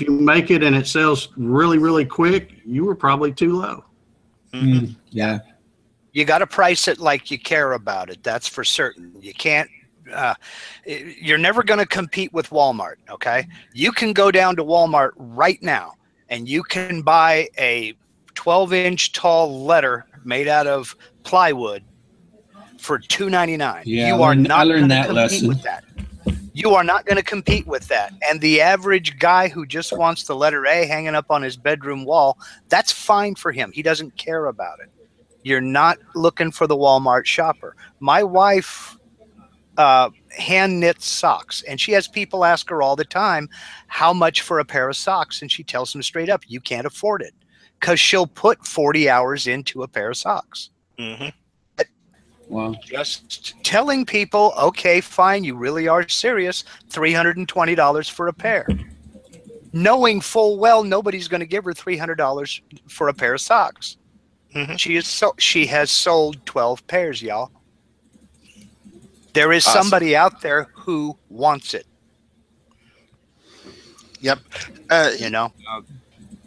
you make it and it sells really, really quick, you were probably too low. Mm-hmm. Yeah. You got to price it like you care about it. That's for certain. You can't. You're never going to compete with Walmart. Okay, you can go down to Walmart right now and you can buy a 12-inch tall letter made out of plywood for $2.99. Yeah, you are not going to compete with that. You are not going to compete with that. And the average guy who just wants the letter A hanging up on his bedroom wall, that's fine for him. He doesn't care about it. You're not looking for the Walmart shopper. My wife hand knits socks, and she has people ask her all the time, how much for a pair of socks? And she tells them straight up, you can't afford it, because she'll put 40 hours into a pair of socks. Mm-hmm. Wow. Just telling people, okay, fine, you really are serious, $320 for a pair. Knowing full well nobody's going to give her $300 for a pair of socks. Mm-hmm. She has sold 12 pairs, y'all. There is somebody out there who wants it. Yep.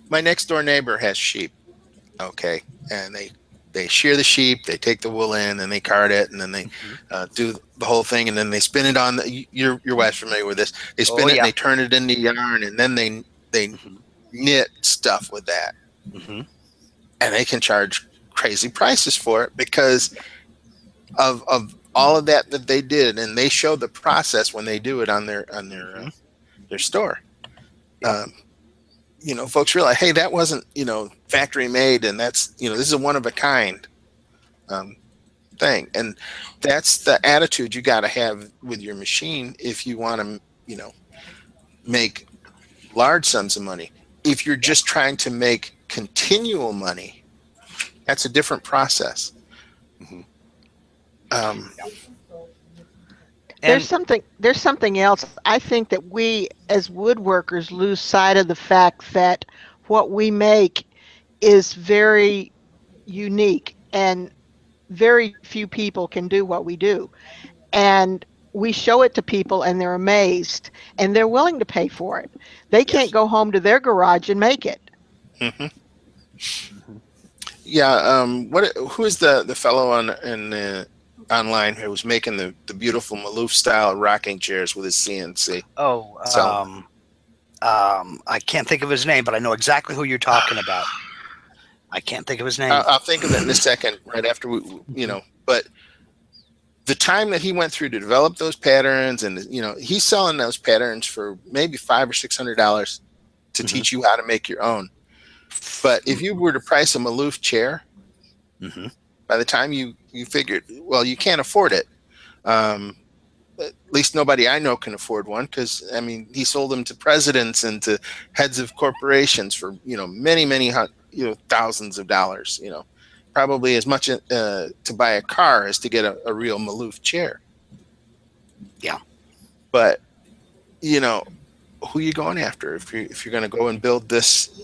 My next door neighbor has sheep. Okay. And they shear the sheep, they take the wool in, and they card it, and then they do the whole thing, and then they spin it on your wife's familiar with this. They spin it and they turn it into yarn, and then they knit stuff with that. Mm-hmm. And they can charge crazy prices for it because of all of that they did, and they show the process when they do it on their store. Folks realize, hey, that wasn't factory made, and that's this is a one of a kind thing, and that's the attitude you got to have with your machine if you want to make large sums of money. If you're just trying to make continual money, that's a different process. Mm-hmm. There's something else. I think that we as woodworkers lose sight of the fact that what we make is very unique, and very few people can do what we do. And we show it to people and they're amazed and they're willing to pay for it. They can't go home to their garage and make it. Mm-hmm. Yeah. Who is the fellow online who was making the beautiful Maloof style rocking chairs with his CNC? I can't think of his name, but I know exactly who you're talking about. I can't think of his name. I'll think of it in a second, right after but the time that he went through to develop those patterns, and he's selling those patterns for maybe $500 or $600 to teach you how to make your own. But if you were to price a Maloof chair, by the time you figured, well, you can't afford it. At least nobody I know can afford one, because he sold them to presidents and to heads of corporations for many thousands of dollars. Probably as much to buy a car as to get a real Maloof chair. Yeah, but who are you going after if you're going to go and build this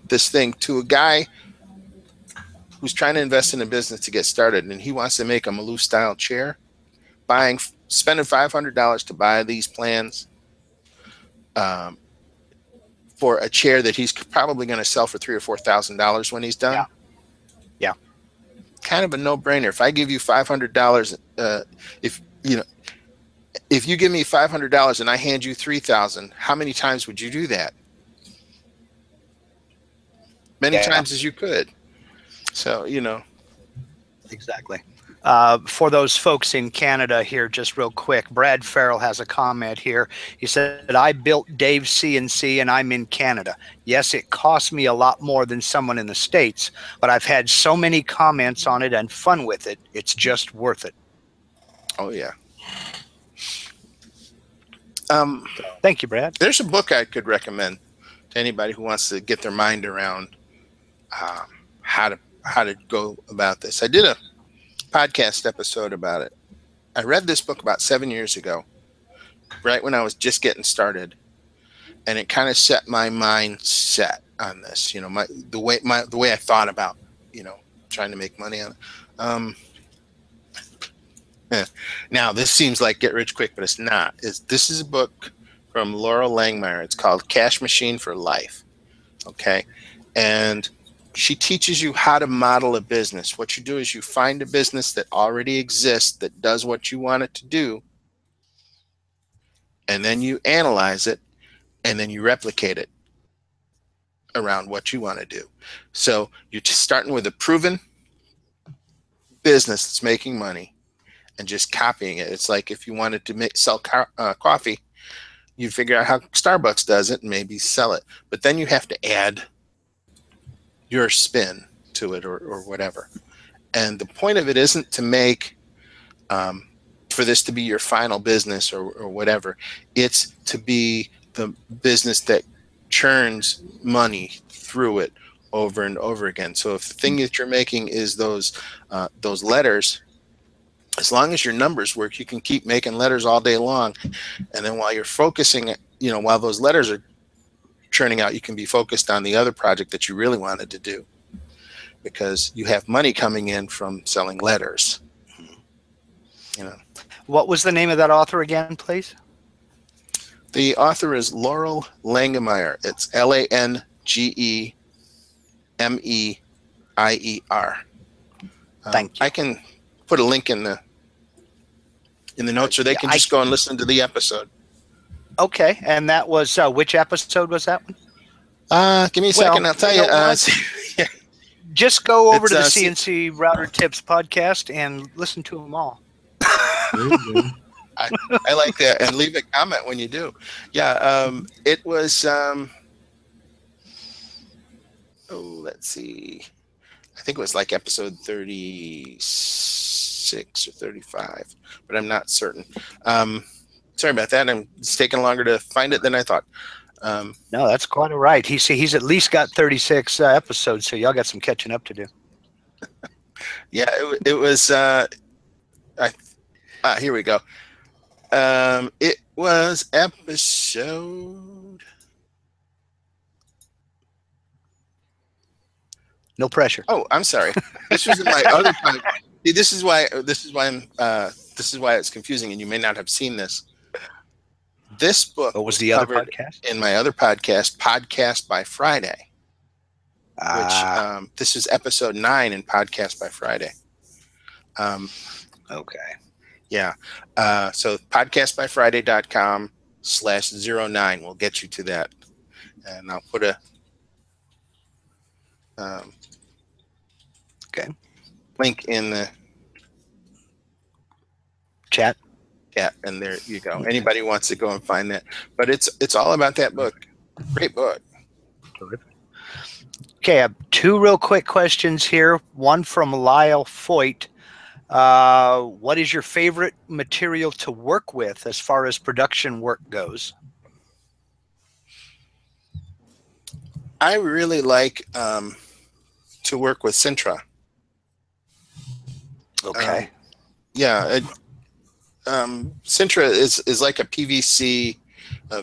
this thing to a guy who's trying to invest in a business to get started, and he wants to make a Maloof style chair, spending $500 to buy these plans for a chair that he's probably going to sell for $3,000 or $4,000 when he's done. Yeah. Kind of a no-brainer. If I give you $500, if you give me $500 and I hand you $3,000, how many times would you do that? Many times as you could. So, Exactly. For those folks in Canada here, just real quick, Brad Farrell has a comment here. He said, I built Dave's CNC and I'm in Canada. Yes, it cost me a lot more than someone in the States, but I've had so many comments on it and fun with it. It's just worth it. Oh, yeah. Thank you, Brad. There's a book I could recommend to anybody who wants to get their mind around how to go about this. I did a podcast episode about it. I read this book about 7 years ago, right when I was just getting started, and it kind of set my mindset on this. You know, the way I thought about, you know, trying to make money on it. Now, this seems like get rich quick, but it's not. This is a book from Laurel Langmeyer. It's called Cash Machine for Life. Okay, and she teaches you how to model a business. What you do is you find a business that already exists that does what you want it to do, and then you analyze it, and then you replicate it around what you want to do. So you're just starting with a proven business that's making money and just copying it. It's like if you wanted to sell coffee, you figure out how Starbucks does it and maybe sell it. But then you have to add your spin to it or whatever. And the point of it isn't to make, for this to be your final business or whatever. It's to be the business that churns money through it over and over again. So if the thing that you're making is those letters, as long as your numbers work, you can keep making letters all day long. And then while you're focusing, you know, while those letters are churning out, you can be focused on the other project that you really wanted to do, because you have money coming in from selling letters. You know. What was the name of that author again, please? The author is Laurel Langmeyer. It's Langemeyer. Thank you. I can put a link in the notes, or they can just go and listen to the episode. Okay, and that was which episode was that one? Give me a second, I'll tell you. Just go over to the CNC Router Tips podcast and listen to them all. I like that, and leave a comment when you do. Yeah, it was. Let's see. I think it was like episode 36 or 35, but I'm not certain. Sorry about that. It's taking longer to find it than I thought. No, that's quite all right. He's at least got 36 episodes, so y'all got some catching up to do. Yeah, it was. Here we go. It was episode. No pressure. Oh, I'm sorry. This was in my other podcast. See, this is why it's confusing, and you may not have seen this. This book was the other podcast? In my other podcast, Podcast by Friday, which this is episode 9 in Podcast by Friday. Okay. Yeah. So podcastbyfriday.com/09 will get you to that. And I'll put a link in the chat. Yeah, and there you go. Anybody wants to go and find that. But it's all about that book. Great book. Terrific. Okay, I have 2 real quick questions here. One from Lyle Foyt. What is your favorite material to work with as far as production work goes? I really like to work with Centra. Okay. Centra is like a PVC,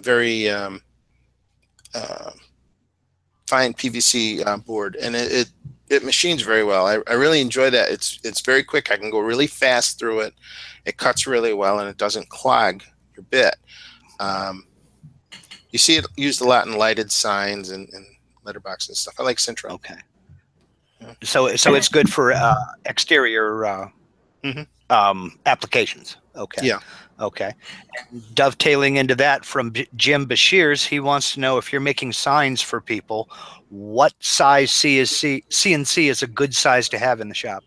very fine PVC board, and it machines very well. I really enjoy that. It's very quick. I can go really fast through it. It cuts really well, and it doesn't clog your bit. You see it used a lot in lighted signs and letterboxes and stuff. I like Centra. Okay. Yeah. So it's good for exterior applications. Okay. Yeah. Okay. And dovetailing into that from Jim Bashirs, he wants to know if you're making signs for people, what size CNC is a good size to have in the shop?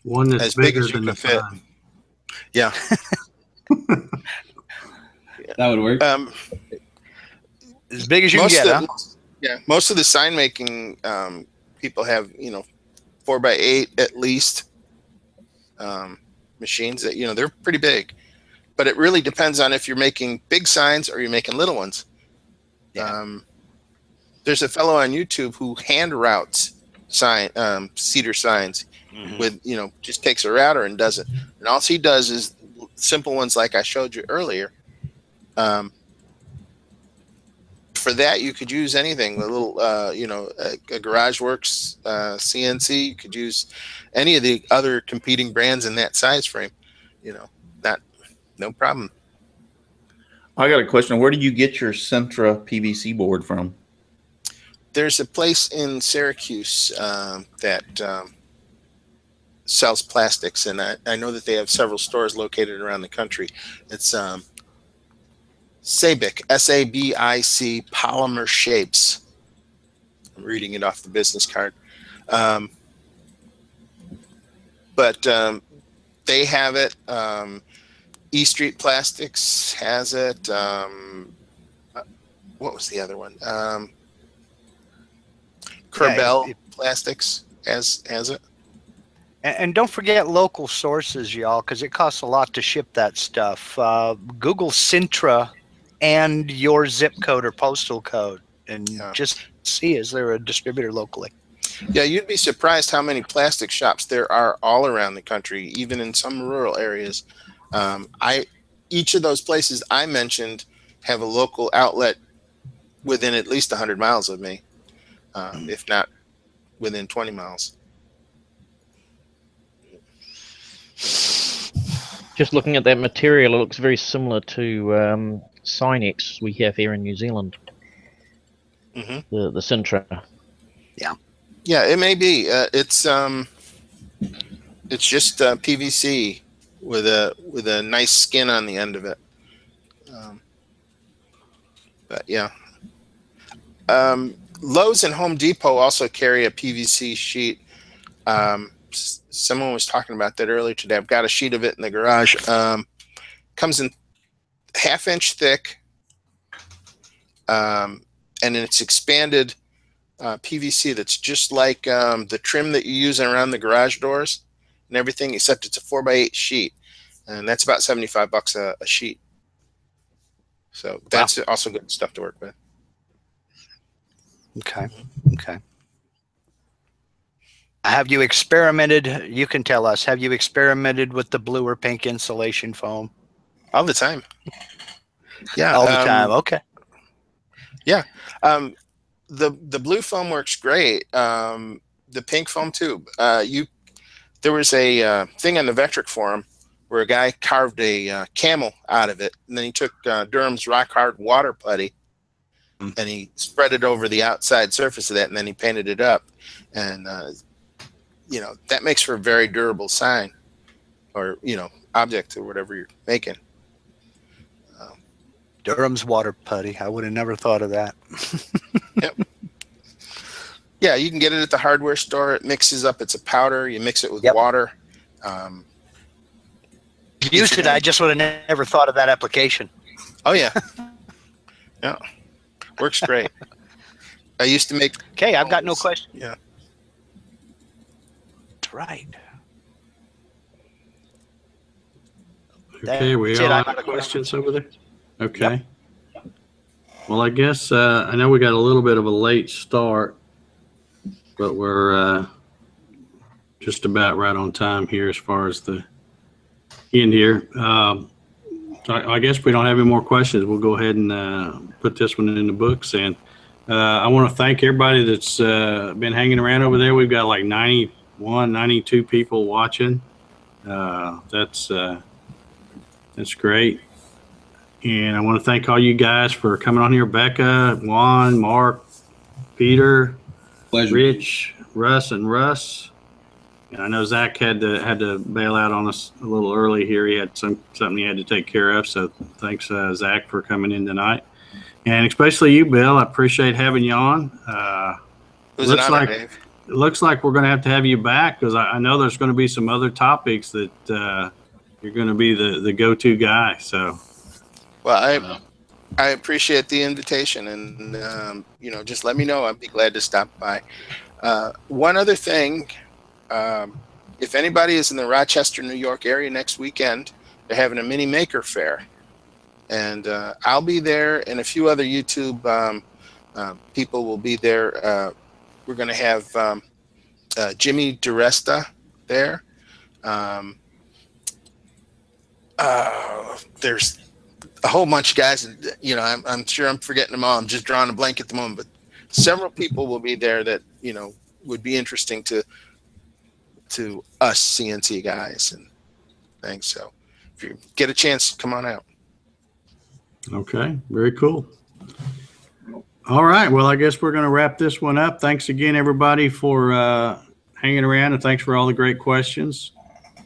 One that's as big bigger as you than can the fit. sign. Yeah. That would work. As big as you can get, huh? Yeah, most of the sign making people have 4x8 at least machines that they're pretty big, but it really depends on if you're making big signs or you're making little ones. Yeah. There's a fellow on YouTube who hand routes cedar signs with just takes a router and does it, and all he does is simple ones like I showed you earlier. For that, you could use anything. A little, a GarageWorks CNC. You could use any of the other competing brands in that size frame. No problem. I got a question. Where do you get your Centra PVC board from? There's a place in Syracuse that sells plastics, and I know that they have several stores located around the country. It's Sabic, S-A-B-I-C, Polymer Shapes. I'm reading it off the business card. But they have it. E Street Plastics has it. What was the other one? Kerbel Plastics has it. And don't forget local sources, y'all, because it costs a lot to ship that stuff. Google Centra and your zip code or postal code, and just see, is there a distributor locally? Yeah, you'd be surprised how many plastic shops there are all around the country, even in some rural areas. Each of those places I mentioned have a local outlet within at least 100 miles of me, if not within 20 miles. Just looking at that material, it looks very similar to Sinex we have here in New Zealand. The Centra. Yeah, it may be. It's just PVC with a nice skin on the end of it. But yeah, Lowe's and Home Depot also carry a PVC sheet. Someone was talking about that earlier today. I've got a sheet of it in the garage. Comes in 1/2 inch thick, and it's expanded PVC that's just like the trim that you use around the garage doors and everything, except it's a 4x8 sheet, and that's about $75 a sheet. So that's also good stuff to work with. Okay. Have you experimented? You can tell us. Have you experimented with the blue or pink insulation foam? All the time. Yeah, all the time. Okay. Yeah. The blue foam works great. The pink foam too. There was a thing on the Vectric forum where a guy carved a camel out of it, and then he took Durham's rock hard water putty, and he spread it over the outside surface of that, and then he painted it up, and that makes for a very durable sign, or object or whatever you're making. Durham's water putty. I would have never thought of that. Yep. Yeah, you can get it at the hardware store. It mixes up. It's a powder. You mix it with water. Used it. I just would have never thought of that application. Oh yeah. Yeah. Works great. I used to make. Okay, I've got no question. Yeah. That's right. Okay, we all have questions over there? Okay. Yep. Well, I guess I know we got a little bit of a late start, but we're just about right on time here as far as the end here. I guess we don't have any more questions. We'll go ahead and put this one in the books. And I want to thank everybody that's been hanging around over there. We've got like 91, 92 people watching. That's great. And I want to thank all you guys for coming on here. Becca, Juan, Mark, Peter, Pleasure. Rich, Russ, and Russ. And I know Zach had to bail out on us a little early here. He had something he had to take care of. So thanks, Zach, for coming in tonight. And especially you, Bill. I appreciate having you on. It was an honor, Dave. it looks like we're going to have you back, because I know there's going to be some other topics that you're going to be the go-to guy. So, well, I appreciate the invitation, and you know, just let me know. I'd be glad to stop by. One other thing, if anybody is in the Rochester, New York area next weekend, they're having a mini maker fair, and I'll be there, and a few other YouTube people will be there. We're going to have Jimmy DiResta there. There's a whole bunch of guys, and you know, I'm sure I'm forgetting them all. I'm just drawing a blank at the moment, but several people will be there that, you know, would be interesting to us CNC guys and things. So if you get a chance, come on out. Okay, very cool. All right, well, I guess we're going to wrap this one up. Thanks again, everybody, for hanging around, and thanks for all the great questions.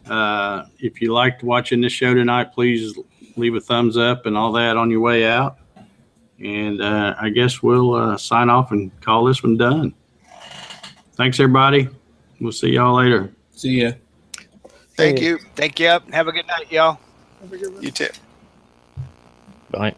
If you liked watching this show tonight, please leave a thumbs up and all that on your way out. And I guess we'll sign off and call this one done. Thanks, everybody. We'll see y'all later. See ya. Thank you. Thank you. Have a good night, y'all. You too. Bye.